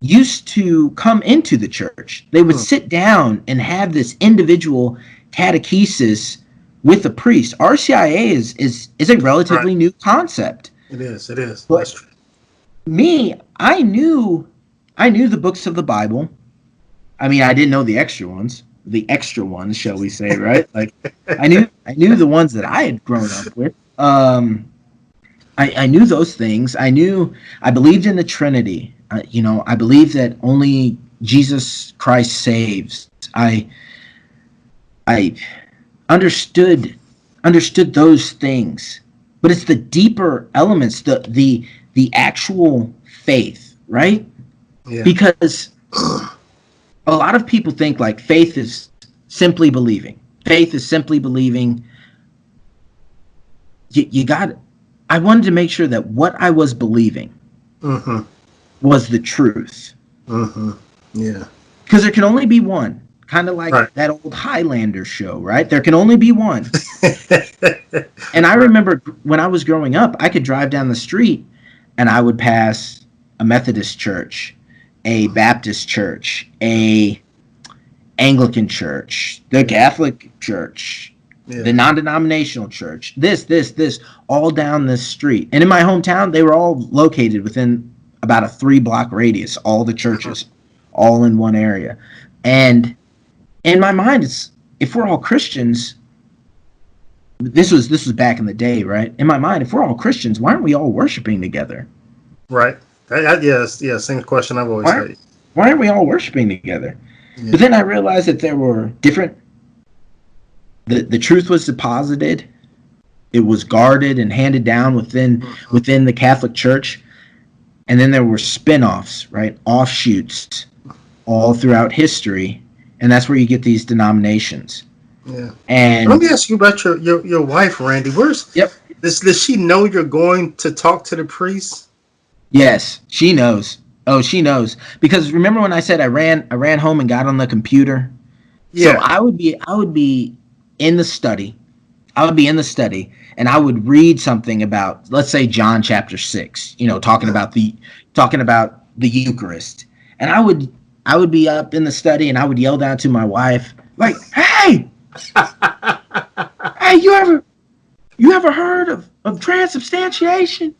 used to come into the church. They would sit down and have this individual catechesis with the priest. RCIA is a relatively new concept. It is. But That's true. me, I knew the books of the Bible. I mean, I didn't know the extra ones, shall we say, right? Like, I knew the ones that I had grown up with. I knew those things. I believed in the Trinity. I believe that only Jesus Christ saves. I understood those things, but it's the deeper elements, the actual faith, right? Yeah. Because a lot of people think like faith is simply believing. Faith is simply believing. I wanted to make sure that what I was believing was the truth. Yeah. Because there can only be one. Kind of like that old Highlander show, right? There can only be one. And I remember when I was growing up, I could drive down the street and I would pass a Methodist church, a Baptist church, a Anglican church, the Catholic church, the Non-Denominational church, this, all down this street. And in my hometown, they were all located within about a 3-block radius, all the churches, all in one area. And in my mind, it's, if we're all Christians, this was back in the day, right? In my mind, if we're all Christians, why aren't we all worshiping together? Right. Same question I've always had. Why aren't we all worshiping together? Yeah. But then I realized that there were different. The truth was deposited, it was guarded and handed down within the Catholic Church, and then there were spin-offs, right, offshoots, all throughout history, and that's where you get these denominations. Yeah. And let me ask you about your wife, Randy. Does she know you're going to talk to the priest? Yes, she knows. Oh, she knows, because remember when I said I ran home and got on the computer? Yeah. So I would be in the study. And I would read something about, let's say, John chapter 6, talking about the Eucharist. And I would be up in the study and I would yell down to my wife, like, hey, hey, you ever heard of transubstantiation?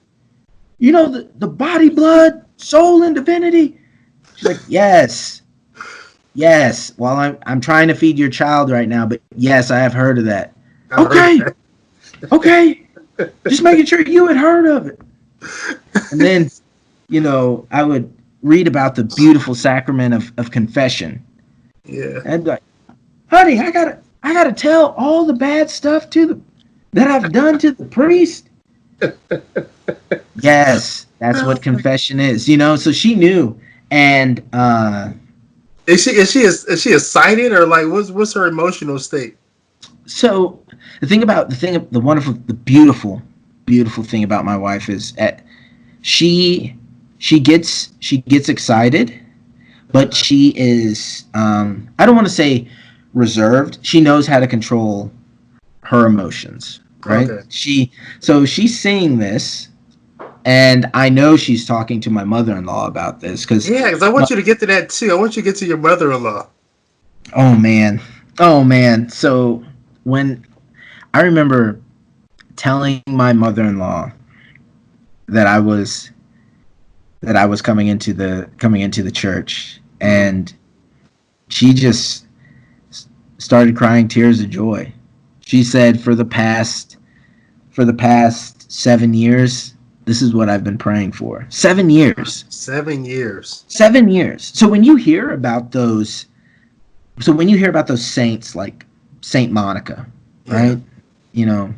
The body, blood, soul, and divinity? She's like, yes. Well, I'm trying to feed your child right now, but yes, I have heard of that. Okay. Just making sure you had heard of it. And then, I would read about the beautiful sacrament of confession. Yeah. And I'd be like, honey, I gotta tell all the bad stuff that I've done to the priest. Yes, that's what confession is. So she knew. And is she excited, or like what's her emotional state? So the beautiful thing about my wife is she gets excited, but she is I don't want to say reserved. She knows how to control her emotions, right? Okay. She's seeing this, and I know she's talking to my mother-in-law about this because I want you to get to that too. I want you to get to your mother-in-law. Oh man. So when I remember telling my mother-in-law that I was coming into the church, and she just started crying tears of joy. She said, for the past 7 years, this is what I've been praying for. 7 years. 7 years. 7 years. So when you hear about those saints like Saint Monica, right? You know,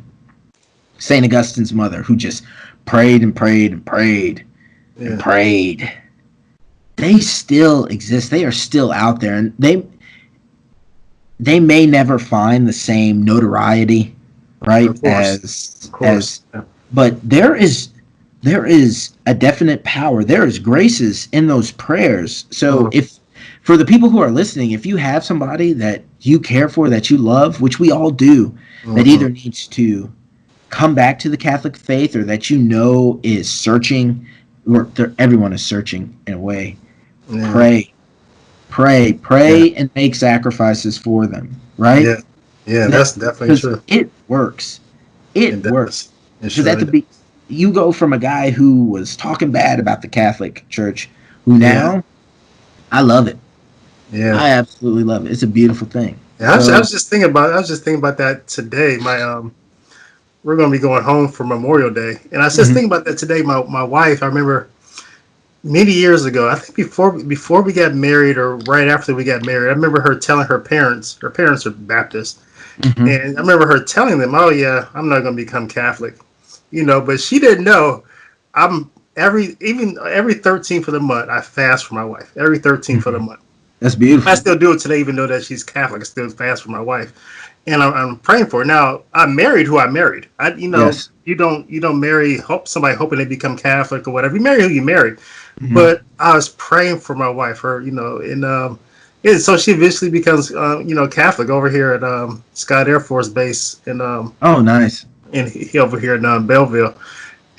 Saint Augustine's mother, who just prayed and prayed and prayed and prayed. They still exist. They are still out there, and they may never find the same notoriety, right? Of course. But there is a definite power. There is graces in those prayers. So if for the people who are listening, if you have somebody that you care for, that you love, which we all do, that either needs to come back to the Catholic faith, or that is searching, or everyone is searching in a way, pray and make sacrifices for them, right? That's definitely true. It works. It works. Because you go from a guy who was talking bad about the Catholic Church, who now I love it. I absolutely love it. It's a beautiful thing. I was just thinking about that today. We're going to be going home for Memorial Day, and I was just thinking about that today. My wife, I remember many years ago, I think before we got married, or right after we got married, I remember her telling her parents are Baptist, and I remember her telling them, "Oh yeah, I'm not going to become Catholic," but she didn't know every 13th of the month I fast for my wife. Every 13th of the month. That's beautiful. I still do it today, even though that she's Catholic. I still fast for my wife, and I'm praying for her. Now, I married who I married. You don't marry somebody hoping they become Catholic or whatever. You marry who you marry. But I was praying for my wife, and so she eventually becomes Catholic over here at Scott Air Force Base, and oh, nice. And he over here in Belleville.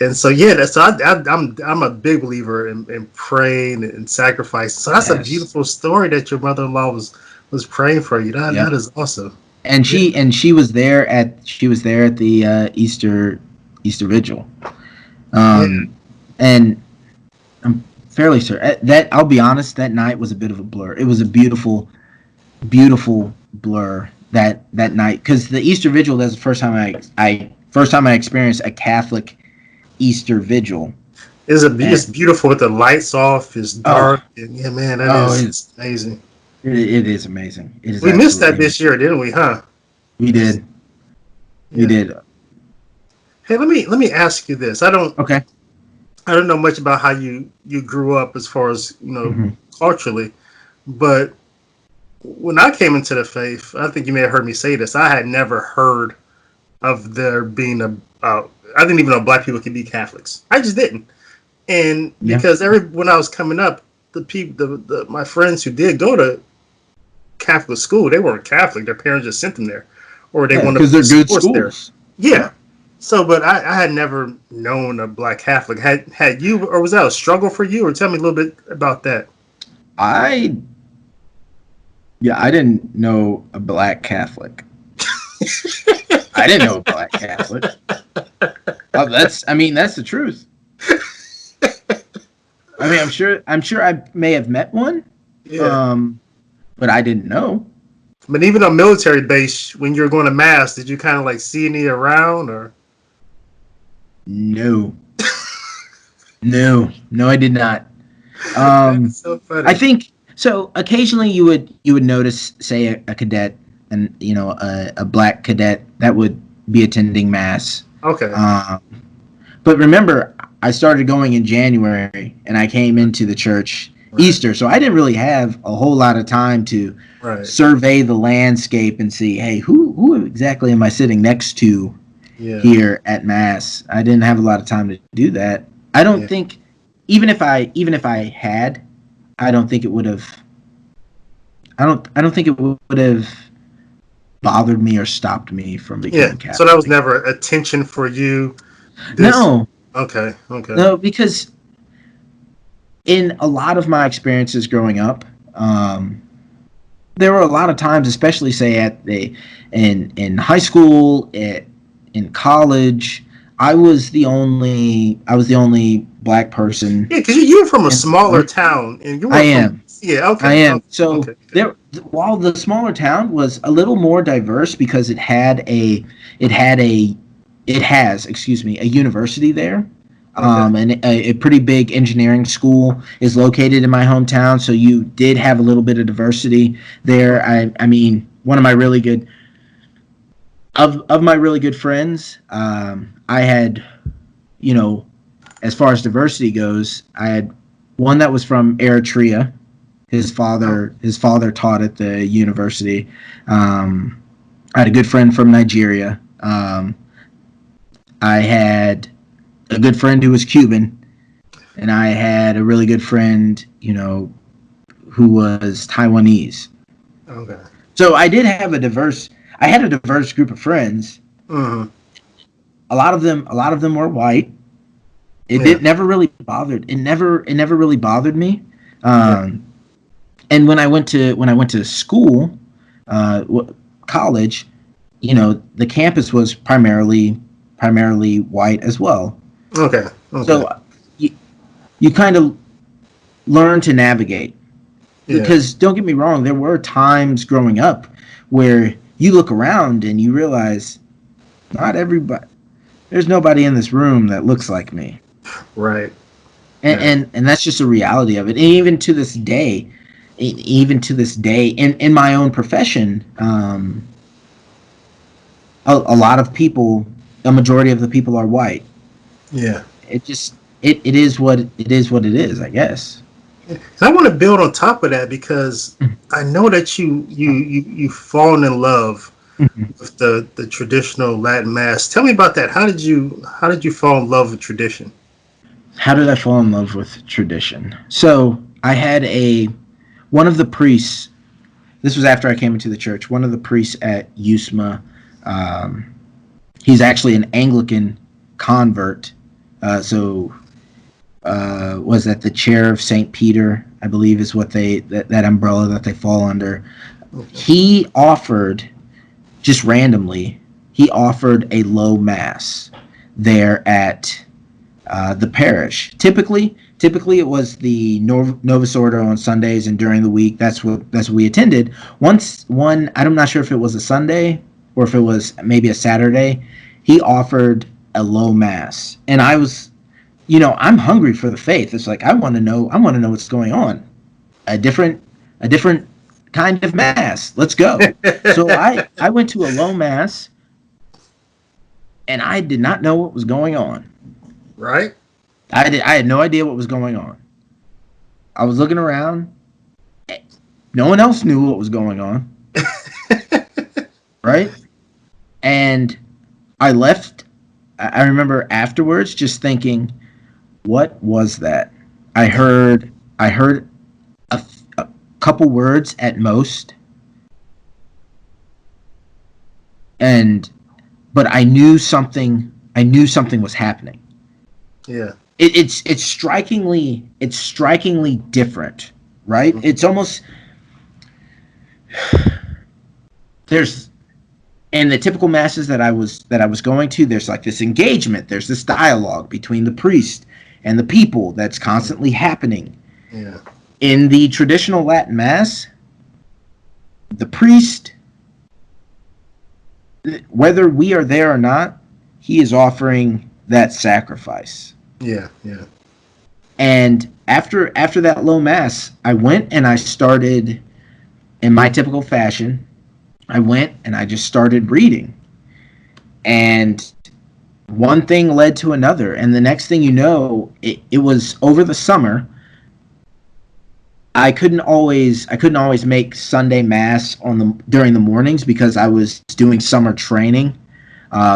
And so I'm a big believer in praying and sacrifice. So that's a beautiful story that your mother-in-law was praying for you. That is awesome. And she was there at the Easter Vigil, and I'm fairly certain that, I'll be honest, that night was a bit of a blur. It was a beautiful blur that night, because the Easter Vigil, that's the first time I experienced a Catholic Easter Vigil. It's beautiful with the lights off. It's dark. And it's amazing. It is amazing. We missed that this year, didn't we? Huh? We did. We did. Hey, let me ask you this. I don't know much about how you grew up as far as culturally, but when I came into the faith, I think you may have heard me say this. I had never heard of there being I didn't even know black people could be Catholics. I just didn't. And because when I was coming up, my friends who did go to Catholic school, they weren't Catholic. Their parents just sent them there, or they wanted because they're good schools. There. Yeah. So, but I had never known a black Catholic. Had you, or was that a struggle for you? Or tell me a little bit about that. I didn't know a black Catholic. I didn't know a black Catholic. That's the truth. I'm sure I may have met one. Yeah. But I didn't know. But even on military base, when you were going to mass, did you kind of like see any around, or? No. No, I did not. That's so funny. I think so. Occasionally, you would notice, say, a cadet, and a black cadet that would be attending mass. Okay. But remember, I started going in January, and I came into the church Easter, so I didn't really have a whole lot of time to survey the landscape and see, hey, who exactly am I sitting next to here at mass? I didn't have a lot of time to do that. I don't think, even if I had, I don't think it would have. I don't think it would have bothered me or stopped me from becoming Catholic. So that was never a tension for you? No. Okay. No, because in a lot of my experiences growing up, there were a lot of times, especially say at the in high school, in college, I was the only black person. Yeah, because you're from a In the smaller room. town, and you I went from am. yeah. I Okay, am. okay, So okay. there, while the smaller town was a little more diverse because it had a, it has, excuse me, a university there, Okay. and a pretty big engineering school is located in my hometown. So you did have a little bit of diversity there. I mean, one of my really good of my really good friends, I had, you know, as far as diversity goes, I had one that was from Eritrea. Oh, His father taught at the university. I had a good friend from Nigeria. I had a good friend who was Cuban, and I had a really good friend, who was Taiwanese. okay. So I did have a diverse. I had a diverse group of friends. Mm-hmm. A lot of them were white. It Yeah, did never really bothered. It never really bothered me. yeah, Um, and when I went to school, uh, college, the campus was primarily white as well. okay, okay. So you, you kind of learn to navigate. Yeah, Because don't get me wrong, there were times growing up where you look around and you realize not everybody, there's nobody in this room that looks like me. right. and Yeah, and, and that's just a reality of it. And even to this day, in my own profession, a lot of people, a majority of the people are white. yeah. It is what it is, I guess. And I want to build on top of that because I know that you've fallen in love with the traditional Latin mass. Tell me about that. How did you fall in love with tradition? How did I fall in love with tradition? So I had one of the priests. This was after I came into the church. One of the priests at USMA, um, he's actually an Anglican convert. Was that the chair of Saint Peter? I believe is what that umbrella that they fall under. Okay. He offered, just randomly, he offered a low mass there at the parish. Typically, it was the Novus Ordo on Sundays and during the week. That's what we attended. I'm not sure if it was a Sunday or if it was maybe a Saturday. He offered a low mass, and I'm hungry for the faith. It's like I want to know. I want to know what's going on. A different kind of mass. Let's go. So I went to a low mass, and I did not know what was going on. Right? I had no idea what was going on. I was looking around. No one else knew what was going on, right? And I left. I remember afterwards just thinking, what was that? I heard a couple words at most, and but I knew something. I knew something was happening. Yeah. It's strikingly different, right? It's almost there's and the typical masses that I was going to, there's like this engagement, there's this dialogue between the priest and the people that's constantly happening. Yeah. In the traditional Latin mass, the priest, whether we are there or not, he is offering that sacrifice. Yeah. Yeah. And after that low mass, I went and I started, in my typical fashion, I went and I just started reading. And one thing led to another. And the next thing you know, it was over the summer. I couldn't always make Sunday mass during the mornings because I was doing summer training.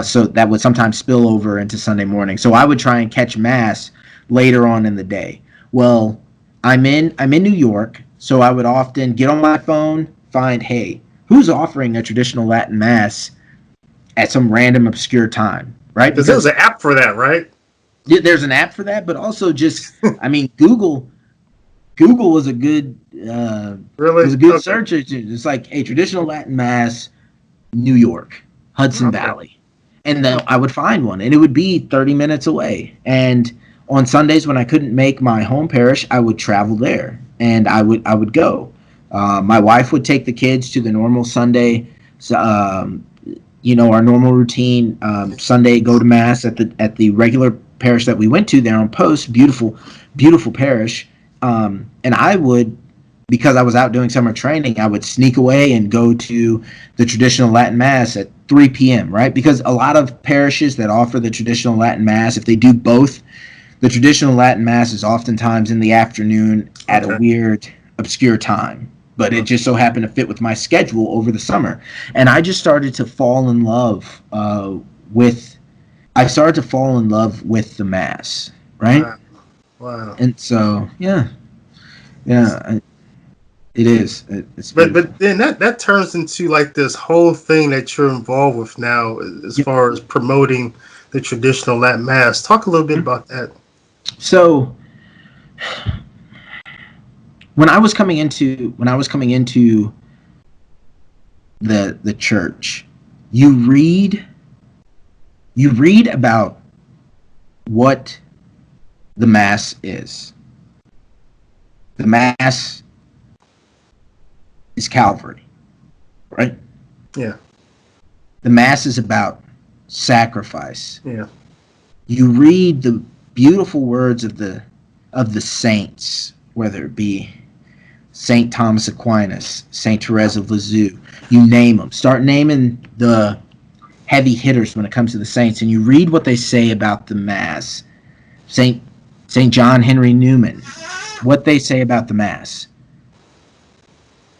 So that would sometimes spill over into Sunday morning. So I would try and catch mass later on in the day. Well, I'm in New York, so I would often get on my phone, find, hey, who's offering a traditional Latin mass at some random obscure time, right? Because there was Because an app for that, right? there's an app for that, but also just, I mean, Google. Google was a good Really? Okay. search engine. It's like a traditional Latin mass, New York, Hudson Okay. Valley, and then I would find one, and it would be 30 minutes away. And on Sundays when I couldn't make my home parish, I would travel there, and I would go. My wife would take the kids to the normal Sunday, our normal routine. Sunday, go to mass at the regular parish that we went to there on Post. Beautiful, beautiful parish. And I would, because I was out doing summer training, I would sneak away and go to the traditional Latin Mass at 3 p.m., right? Because a lot of parishes that offer the traditional Latin Mass, if they do both, the traditional Latin Mass is oftentimes in the afternoon at a Okay. weird, obscure time. But it Okay. just so happened to fit with my schedule over the summer. And I just started to fall in love with, I started to fall in love with the Mass, right? Wow. Wow. And so, yeah, yeah, it is. It's beautiful. But then that turns into like this whole thing that you're involved with now, as Yep. far as promoting the traditional Latin Mass. Talk a little bit about that. So when I was coming into the church, you read you read about what the mass is. The mass is Calvary, right? Yeah. The mass is about sacrifice. Yeah. You read the beautiful words of the saints, whether it be Saint Thomas Aquinas, Saint Therese of Lisieux, you name them. Start naming the heavy hitters when it comes to the saints, and you read what they say about the Mass. Saint Saint John Henry Newman, what they say about the Mass.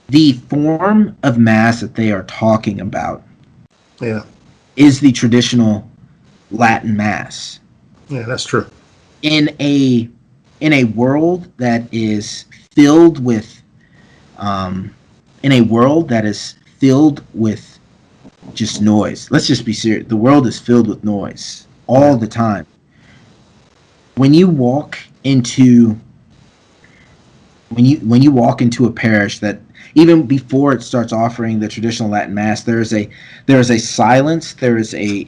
The form of Mass that they are talking about Yeah. is the traditional Latin Mass. Yeah. That's true. In a world that is filled with in a world that is filled with just noise. Let's just be serious. The world is filled with noise Yeah. all the time. When you walk into when you walk into a parish that even before it starts offering the traditional Latin Mass, there is a silence, there is a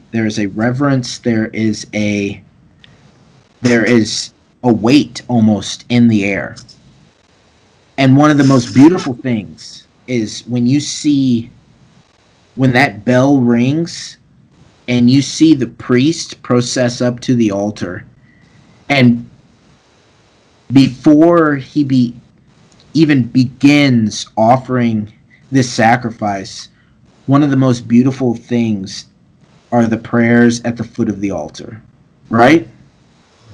reverence, there is a weight almost in the air. And one of the most beautiful things is when that bell rings and you see the priest process up to the altar, and before even begins offering this sacrifice, one of the most beautiful things are the prayers at the foot of the altar, right?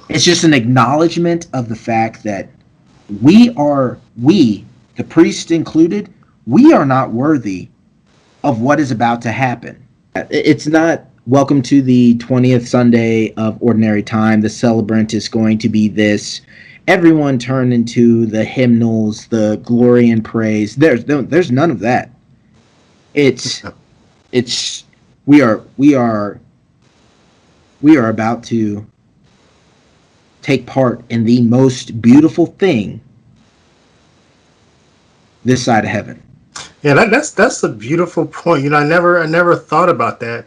It's just an acknowledgement of the fact that we, the priest included, we are not worthy of what is about to happen. It's not welcome to the 20th Sunday of Ordinary Time. The celebrant is going to be this. Everyone turn into the hymnals, the glory and praise. There's none of that. It's it's we are about to take part in the most beautiful thing this side of heaven. Yeah. That's a beautiful point. I never thought about that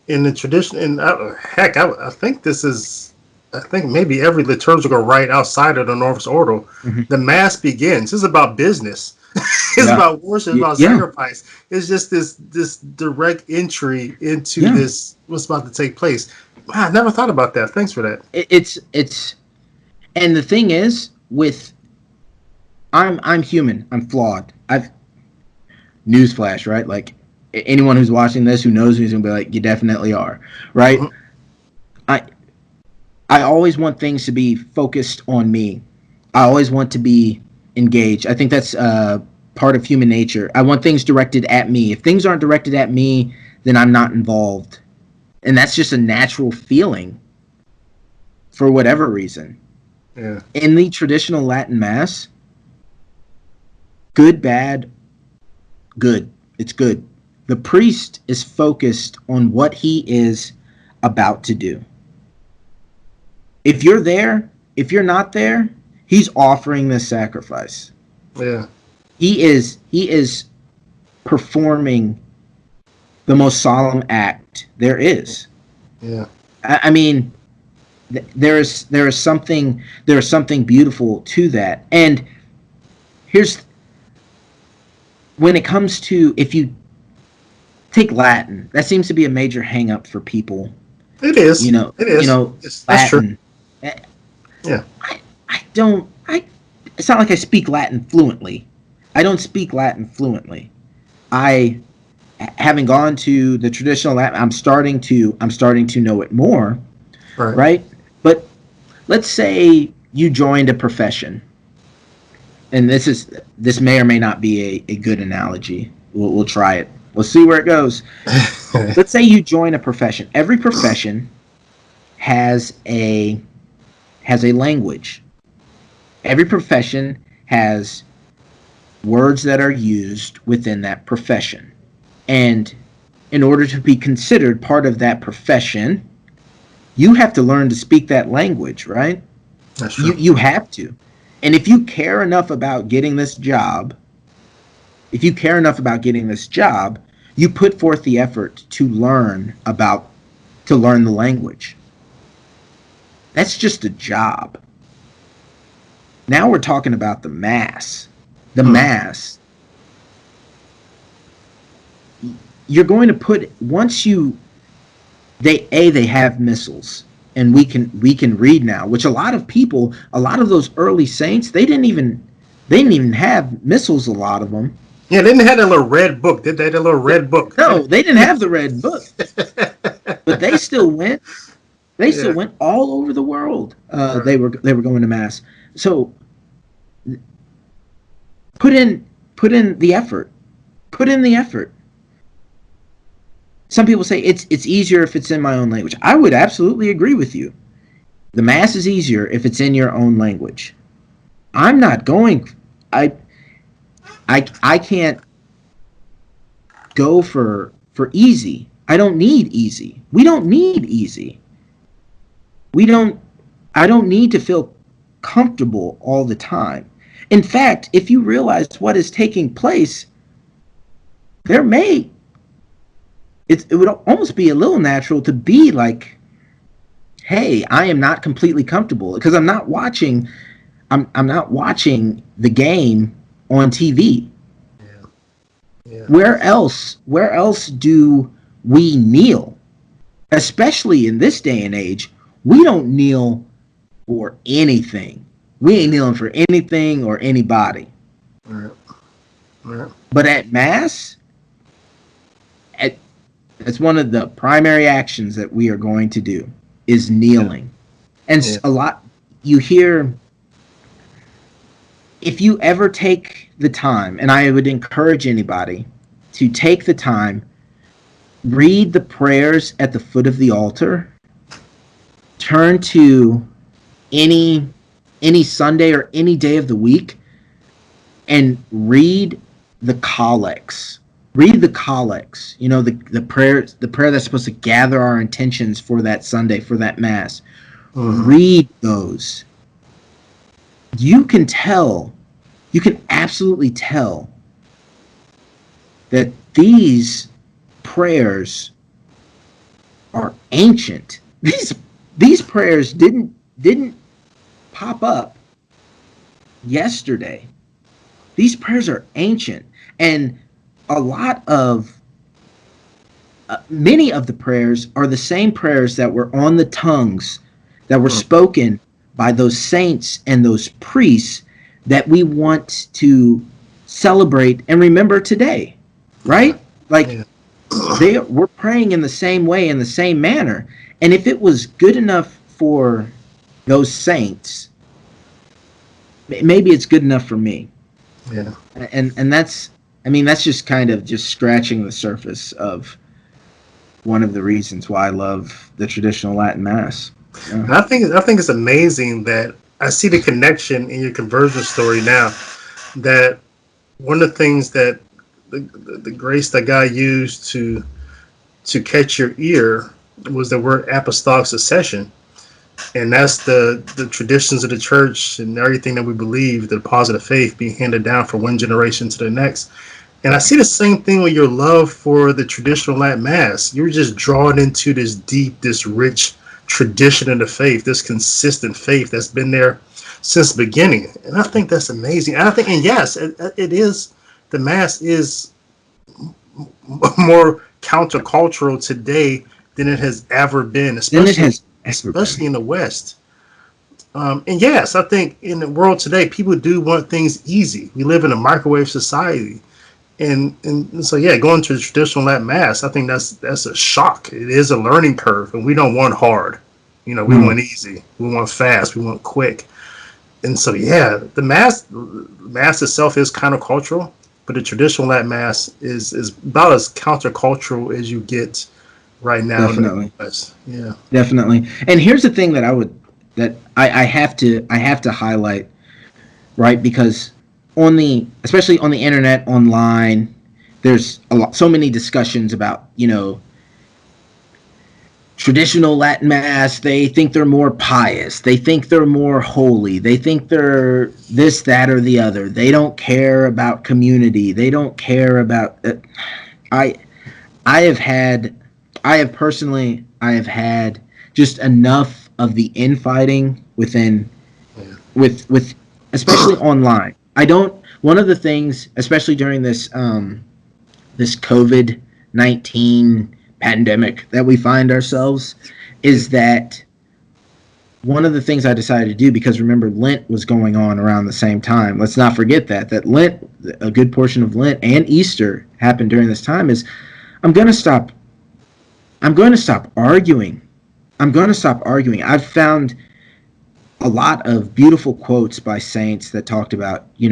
in the tradition. And heck, I think this is. I think maybe every liturgical rite outside of the Northern Order, Mm-hmm. the Mass begins. It's about business. It's Yeah. about worship. It's about Yeah. sacrifice. It's just this direct entry into Yeah. this what's about to take place. Wow, I never thought about that. Thanks for that. It's and the thing is with I'm human. I'm flawed. I've newsflash, right? Like anyone who's watching this who knows me is gonna be like, you definitely are, right? Mhm. I I always want things to be focused on me. I always want to be engaged. I think that's part of human nature. I want things directed at me. If things aren't directed at me, then I'm not involved, and that's just a natural feeling for whatever reason. Yeah. In the traditional Latin Mass, good, bad, good. It's good. The priest is focused on what he is about to do. If you're there, if you're not there, He's offering this sacrifice. Yeah. He is performing the most solemn act there is. Yeah. I mean, there is something beautiful to that. And here's when it comes to, if you take Latin, that seems to be a major hang up for people. It is. You know, It is. That's true. Latin. Yeah. I don't. It's not like I speak Latin fluently. I don't speak Latin fluently. I, having gone to the traditional Latin, I'm starting to know it more, right? But let's say you joined a profession, and this may or may not be a good analogy. We'll try it. We'll see where it goes. Let's say you join a profession. Every profession has a language. Every profession has words that are used within that profession. And in order to be considered part of that profession, you have to learn to speak that language, right? That's true. You have to. And if you care enough about getting this job, you put forth the effort to learn the language. That's just a job. Now we're talking about the Mass. The Mass. You're going to put, they have missals, and we can read now, which a lot of those early saints, they didn't even have missals, a lot of them. Yeah, they didn't have that little red book, did they? That little red book. No, they didn't have the red book. But they still went. They still went all over the world. Right. They were going to Mass. So put in the effort. Put in the effort. Some people say it's easier if it's in my own language. I would absolutely agree with you. The Mass is easier if it's in your own language. I'm not going. I can't go for easy. I don't need easy. We don't need easy. I don't need to feel comfortable all the time. In fact, if you realize what is taking place, it would almost be a little natural to be like, hey, I am not completely comfortable because I'm not watching the game on TV. Yeah. Where else do we kneel? Especially in this day and age, we don't kneel for anything. We ain't kneeling for anything or anybody. Right. But at Mass, that's one of the primary actions that we are going to do is kneeling. And a lot, you hear, if you ever take the time, and I would encourage anybody to take the time, read the prayers at the foot of the altar, turn to any Sunday or any day of the week, and read the collects. Read the collects. You know, the prayer that's supposed to gather our intentions for that Sunday, for that Mass. Mm-hmm. Read those. You can absolutely tell that these prayers are ancient. These prayers didn't pop up yesterday. These prayers are ancient, and many of the prayers are the same prayers that were on the tongues that were spoken by those saints and those priests that we want to celebrate and remember today, right? Like, we're praying in the same way, in the same manner. And if it was good enough for those saints, maybe it's good enough for me. Yeah. And that's just kind of just scratching the surface of one of the reasons why I love the traditional Latin Mass. Yeah. I think it's amazing that I see the connection in your conversion story now, that one of the things that the grace that God used to catch your ear was the word apostolic succession. And that's the traditions of the church and everything that we believe, the positive faith being handed down from one generation to the next. And I see the same thing with your love for the traditional Latin Mass. You're just drawn into this deep, this rich tradition of the faith, this consistent faith that's been there since the beginning. And I think that's amazing. And I think, and yes, it is, the Mass is more countercultural today than it has ever been, Than it especially has ever been. in the West. And yes, I think in the world today, people do want things easy. We live in a microwave society. And so yeah, going to the traditional Latin Mass, I think that's a shock. It is a learning curve, and we don't want hard. We Mm, want easy. We want fast. We want quick. And so yeah, the mass itself is countercultural, but the traditional Latin Mass is about as countercultural as you get right now in the definitely. U.S. Yeah. Definitely. And here's the thing that I have to highlight, right? Because especially on the internet, online, there's so many discussions about, traditional Latin Mass. They think they're more pious. They think they're more holy. They think they're this, that, or the other. They don't care about community. They don't care about. I I have had, I have had just enough of the infighting within, Yeah. with especially online. I don't. One of the things, especially during this COVID-19 pandemic that we find ourselves, is that one of the things I decided to do, because remember Lent was going on around the same time. Let's not forget that Lent, a good portion of Lent and Easter happened during this time. Is I'm going to stop. I'm going to stop arguing. I'm going to stop arguing. I've found a lot of beautiful quotes by saints that talked about, you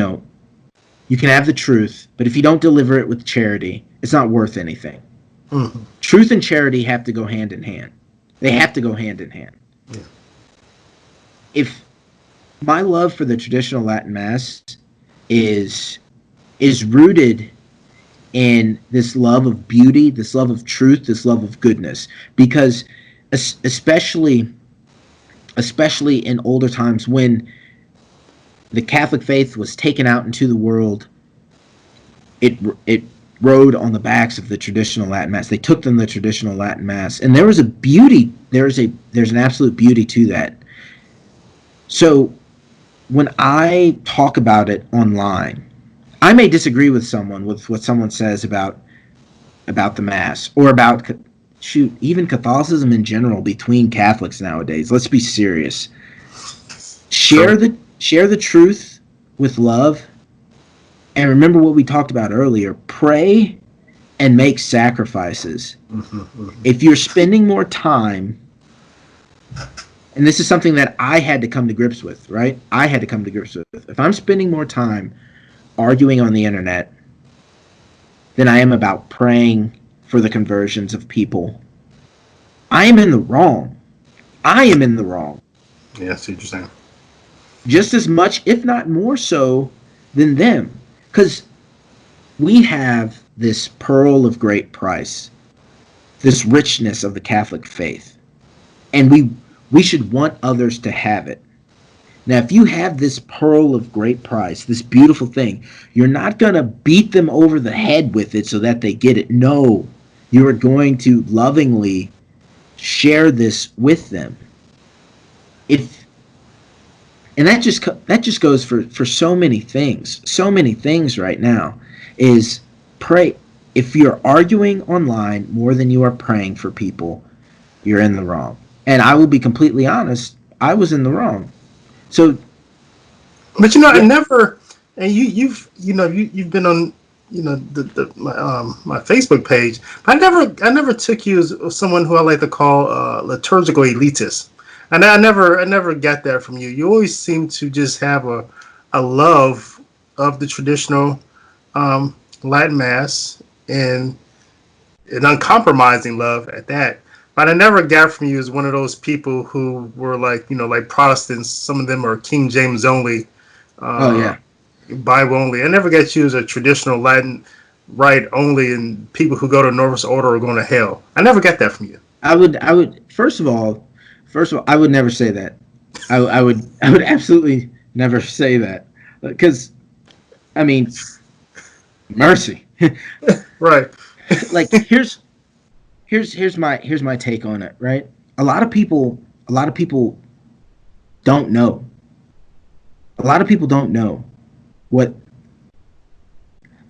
can have the truth, but if you don't deliver it with charity, it's not worth anything. Mhm. Truth and charity have to go hand in hand. They have to go hand in hand. Yeah. If my love for the traditional Latin Mass is rooted in this love of beauty, this love of truth, this love of goodness, because especially in older times when the Catholic faith was taken out into the world, it rode on the backs of the traditional Latin Mass. They took them the traditional Latin Mass, and there was a beauty. There's an absolute beauty to that. So when I talk about it online, I may disagree with someone with what someone says about the Mass, or about, even Catholicism in general, between Catholics nowadays. Let's be serious. True. Share the truth with love, and remember what we talked about earlier. Pray and make sacrifices. Hmm. If you're spending more time, and this is something that I had to come to grips with, right? I had to come to grips with. If I'm spending more time arguing on the internet than I am about praying for the conversions of people, I am in the wrong. I am in the wrong. Yeah, I see what you're saying. Just as much, if not more so, than them. Because we have this pearl of great price, this richness of the Catholic faith, and we should want others to have it. Now, if you have this pearl of great price, this beautiful thing, you're not going to beat them over the head with it so that they get it. No, you are going to lovingly share this with them. If and that just goes for so many things. So many things right now is pray. If you're arguing online more than you are praying for people, you're in the wrong. And I will be completely honest, I was in the wrong. So But I yeah, never, and you've been on, my Facebook page. But I never took you as someone who I like to call liturgical elitist. And I never got that from you. You always seem to just have a love of the traditional Latin Mass, and an uncompromising love at that. But I never got from you as one of those people who were like, like Protestants. Some of them are King James only, oh uh, yeah. Bible only. I never got you as a traditional Latin rite only, and people who go to Novus Order are going to hell. I never got that from you. I would first of all, First of all, I would never say that. I would absolutely never say that because I mean, mercy. Right. Like here's my take on it. Right, a lot of people don't know. A lot of people don't know what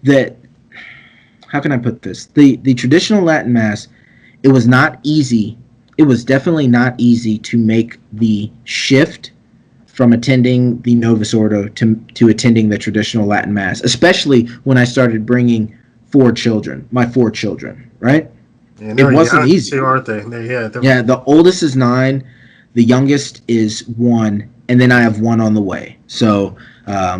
that. How can I put this? The traditional Latin Mass, it was not easy. It was definitely not easy to make the shift from attending the Novus Ordo to attending the traditional Latin Mass, especially when I started bringing my four children, right? Yeah, It they're wasn't young easy. too, aren't they? They're Yeah, the oldest is 9, the youngest is 1, and then I have one on the way. So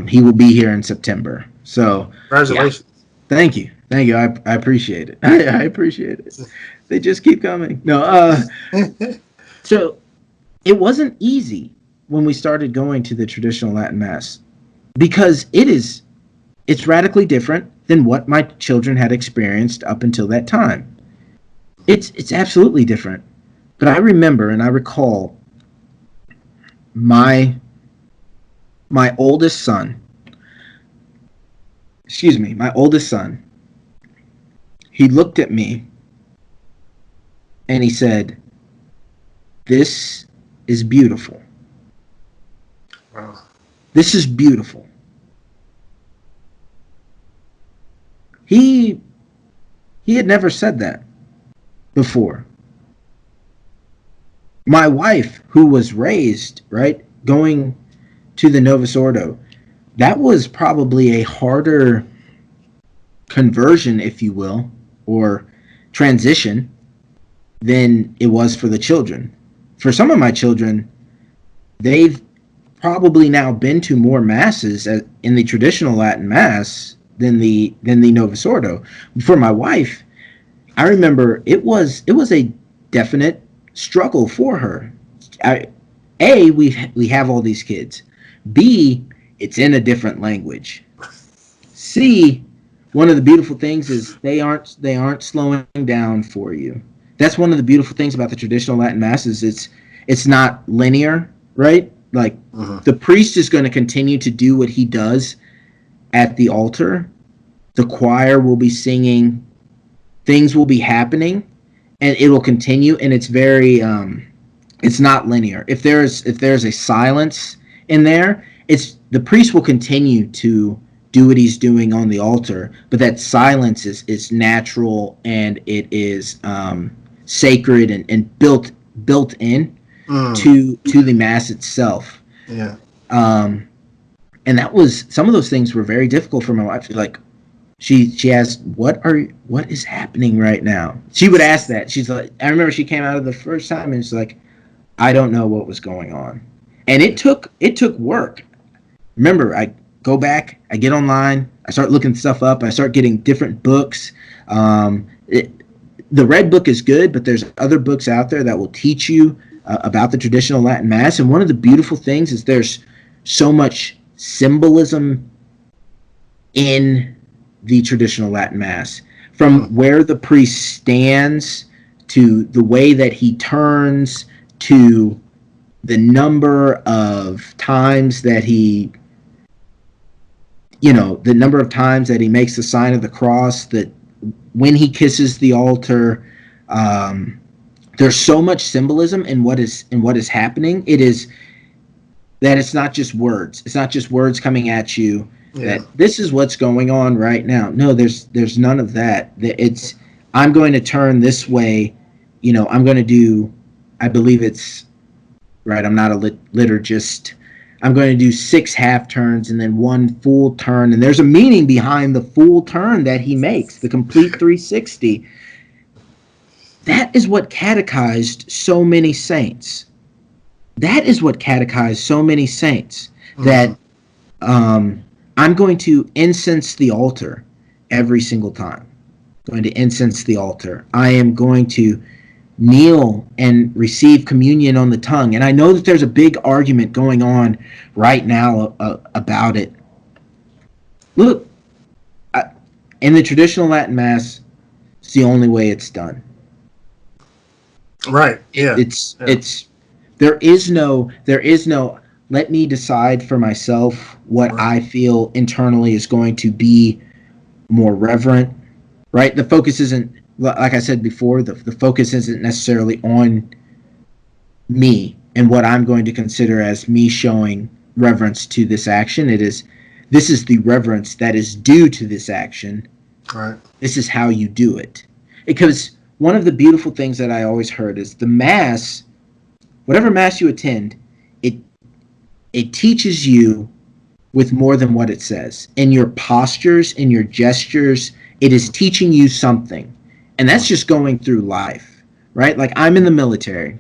he will be here in September. So yeah, congratulations. thank you. I appreciate it. I appreciate it. They just keep coming. No, so it wasn't easy when we started going to the traditional Latin Mass because it's radically different than what my children had experienced up until that time. It's absolutely different. But I remember and I recall my my oldest son, my oldest son, he looked at me and he said, "This is beautiful. Wow. This is beautiful." He he had never said that before. My wife, who was raised, right, going to the Novus Ordo, that was probably a harder conversion, if you will, or transition than it was for the children. For some of my children, they've probably now been to more masses in the traditional Latin Mass than the Novus Ordo. For my wife, I remember it was a definite struggle for her. I, we have all these kids. B, it's in a different language. C, one of the beautiful things is they aren't slowing down for you. That's one of the beautiful things about the traditional Latin Mass is it's not linear, right? Like Hmm. the priest is going to continue to do what he does at the altar. The choir will be singing, things will be happening, and it will continue. And it's very it's not linear. If there's a silence in there, it's the priest will continue to do what he's doing on the altar, but that silence is natural and it is sacred and built in Mm. to the mass itself. Yeah. Um, and that was some of those things were very difficult for my wife. Like she asked, what is happening right now? She would ask that. She's like, I remember she came out of the first time and she's like, I don't know what was going on. And it took work. Remember, I go back, I get online, I start looking stuff up, I start getting different books. Um, it, the Red Book is good, but there's other books out there that will teach you about the traditional Latin Mass. And one of the beautiful things is there's so much symbolism in the traditional Latin Mass, from Mm. where the priest stands to the way that he turns to the number of times that the number of times that he makes the sign of the cross, that when he kisses the altar, there's so much symbolism in what is happening. It is that it's not just words. It's not just words coming at you. Yeah. That this is what's going on right now. No, there's none of that. It's I'm going to turn this way. I'm going to do. I believe it's right. I'm not a liturgist. I'm going to do 6 half turns and then 1 full turn. And there's a meaning behind the full turn that he makes, the complete 360. That is what catechized so many saints. That is what catechized so many saints. That I'm going to incense the altar every single time. I'm going to incense the altar. I am going to kneel and receive communion on the tongue. And I know that there's a big argument going on right now about it. Look, in the traditional Latin Mass, it's the only way it's done. Right. Yeah. It's Yeah. it's There is no let me decide for myself what Right. I feel internally is going to be more reverent, right? The focus isn't, like I said before, the focus isn't necessarily on me and what I'm going to consider as me showing reverence to this action. This is the reverence that is due to this action. Right. This is how you do it. Because one of the beautiful things that I always heard is the Mass, whatever Mass you attend, it it teaches you with more than what it says. In your postures, in your gestures, it is teaching you something. And that's just going through life, right? Like I'm in the military.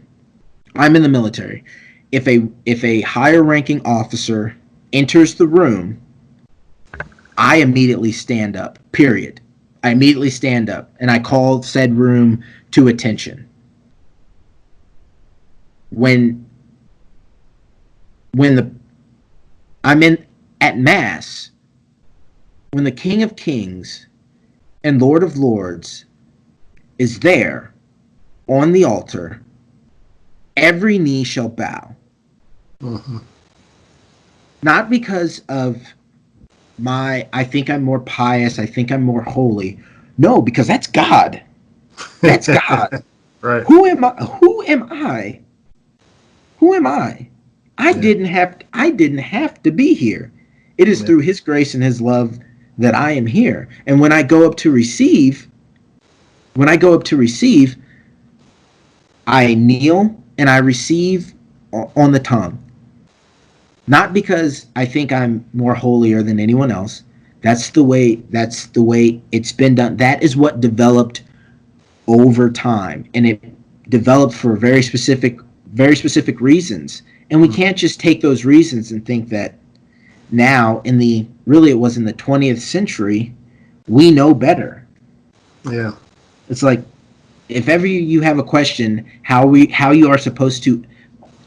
I'm in the military. If a higher ranking officer enters the room, I immediately stand up. Period. I immediately stand up and I call said room to attention. When when the I'm in at mass, when the King of Kings and Lord of Lords is there on the altar, every knee shall bow. Mm-hmm. Not because of I think I'm more pious, I think I'm more holy. No, because that's God. That's God. Right. Who am I? Who am I? Who am I? Yeah. I didn't have to be here. It is Yeah. through his grace and his love that I am here. And when I go up to receive, when I go up to receive, I kneel and I receive on the tongue. Not because I think I'm more holier than anyone else. That's the way it's been done. That is what developed over time, and it developed for very specific reasons. And we can't just take those reasons and think that now it was in the 20th century, we know better. Yeah. It's like if ever you have a question how you are supposed to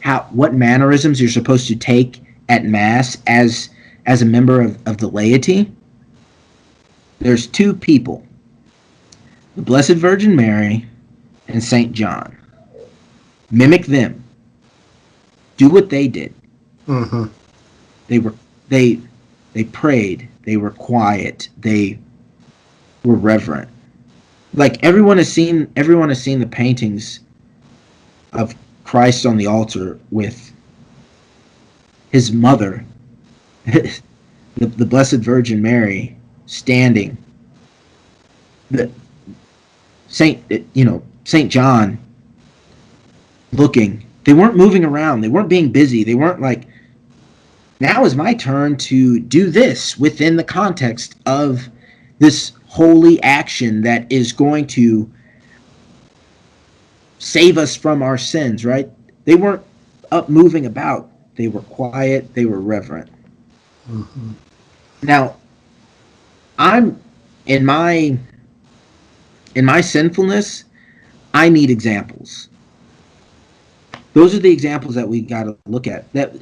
how what mannerisms you're supposed to take at mass as a member of the laity, there's two people, the Blessed Virgin Mary and Saint John. Mimic them. Do what they did. Mm-hmm. They were they they prayed, they were quiet, they were reverent. Like everyone has seen the paintings of Christ on the altar with his mother, the Blessed Virgin Mary, standing. The Saint Saint John looking. They weren't moving around. They weren't being busy. They weren't like, now is my turn to do this within the context of this holy action that is going to save us from our sins, right? They weren't up moving about. They were quiet. They were reverent. Mm-hmm. Now, I'm in my sinfulness, I need examples. Those are the examples that we got to look at. That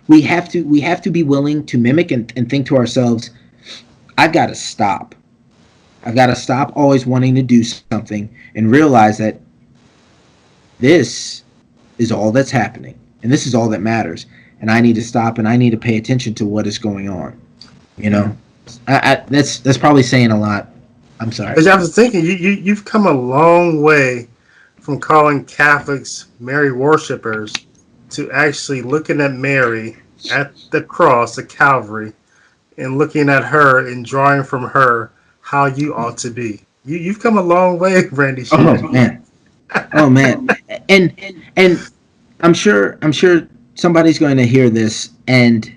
we have to be willing to mimic and think to ourselves, I've got to stop. I've got to stop always wanting to do something and realize that this is all that's happening and this is all that matters, and I need to stop and I need to pay attention to what is going on. You know, that's probably saying a lot. I'm sorry. Because I was thinking, you've come a long way from calling Catholics Mary worshippers to actually looking at Mary at the cross, the Calvary, and looking at her and drawing from her how you ought to be. You've come a long way, Randy Oh Shedd. man. Oh man. And I'm sure somebody's going to hear this, and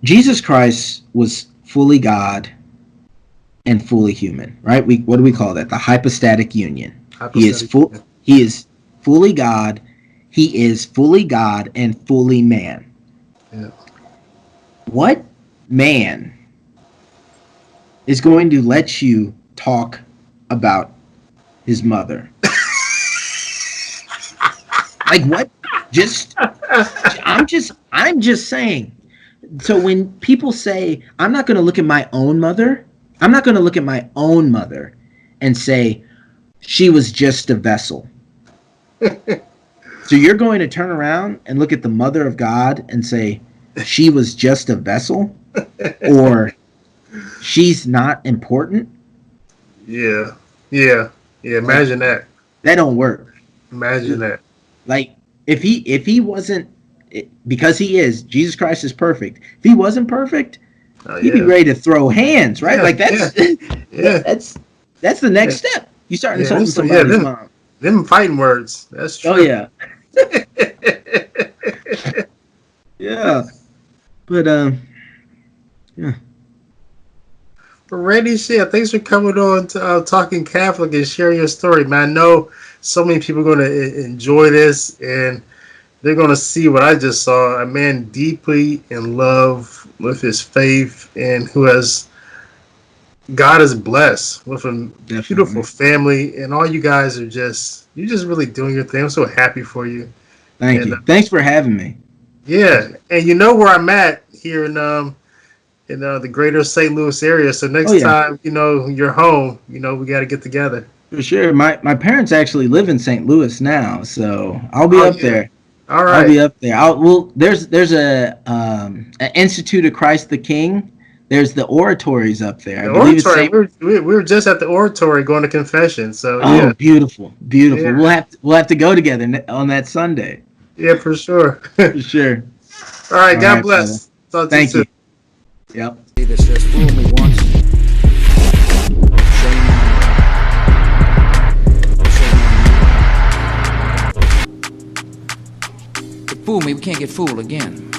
Jesus Christ was fully God and fully human, right? What do we call that? The hypostatic union. Hypostatic. He is fully God, he is fully God and fully man. Yeah. What man is going to let you talk about his mother? Like what? I'm just saying. So when people say, I'm not going to look at my own mother, I'm not going to look at my own mother and say she was just a vessel. So you're going to turn around and look at the Mother of God and say, she was just a vessel, or she's not important? Yeah, yeah, yeah. Like, Imagine that. that don't work. Imagine that. Like, if he wasn't, because he is, Jesus Christ is perfect. If he wasn't perfect, Oh he'd be yeah, ready to throw hands, right? yeah, Like yeah, that's yeah, that's the yeah. next step. You start Yeah, insulting yeah. somebody's mom. Them fighting words. That's Oh true. yeah, yeah. But yeah. But Randy, shit, thanks for coming on to Talking Catholic and sharing your story, man. I know so many people are going to enjoy this, and they're going to see what I just saw. A man deeply in love with his faith, and who has God is blessed with a beautiful Definitely. family, and all you guys are you're just really doing your thing. I'm so happy for you. Thank And you. Thanks for having me. yeah, and you know where I'm at here in the greater St. Louis area. So Oh next yeah, time, you're home, we got to get together. for sure. My parents actually live in St. Louis now, so I'll be Oh up yeah. there. All I'll be right. up there. There's a an Institute of Christ the King. There's the oratories up there. I The believe it's oratory. St. We were just at the oratory going to confession. So Oh, yeah. beautiful, beautiful. Yeah. We'll have to go together on that Sunday Yeah, for sure. for sure. All right. All God right, brother. bless. Talk to you Thank soon. you. Yep. That says, fool me once, shame on you. Shame on you. Fool me, we can't get fooled again.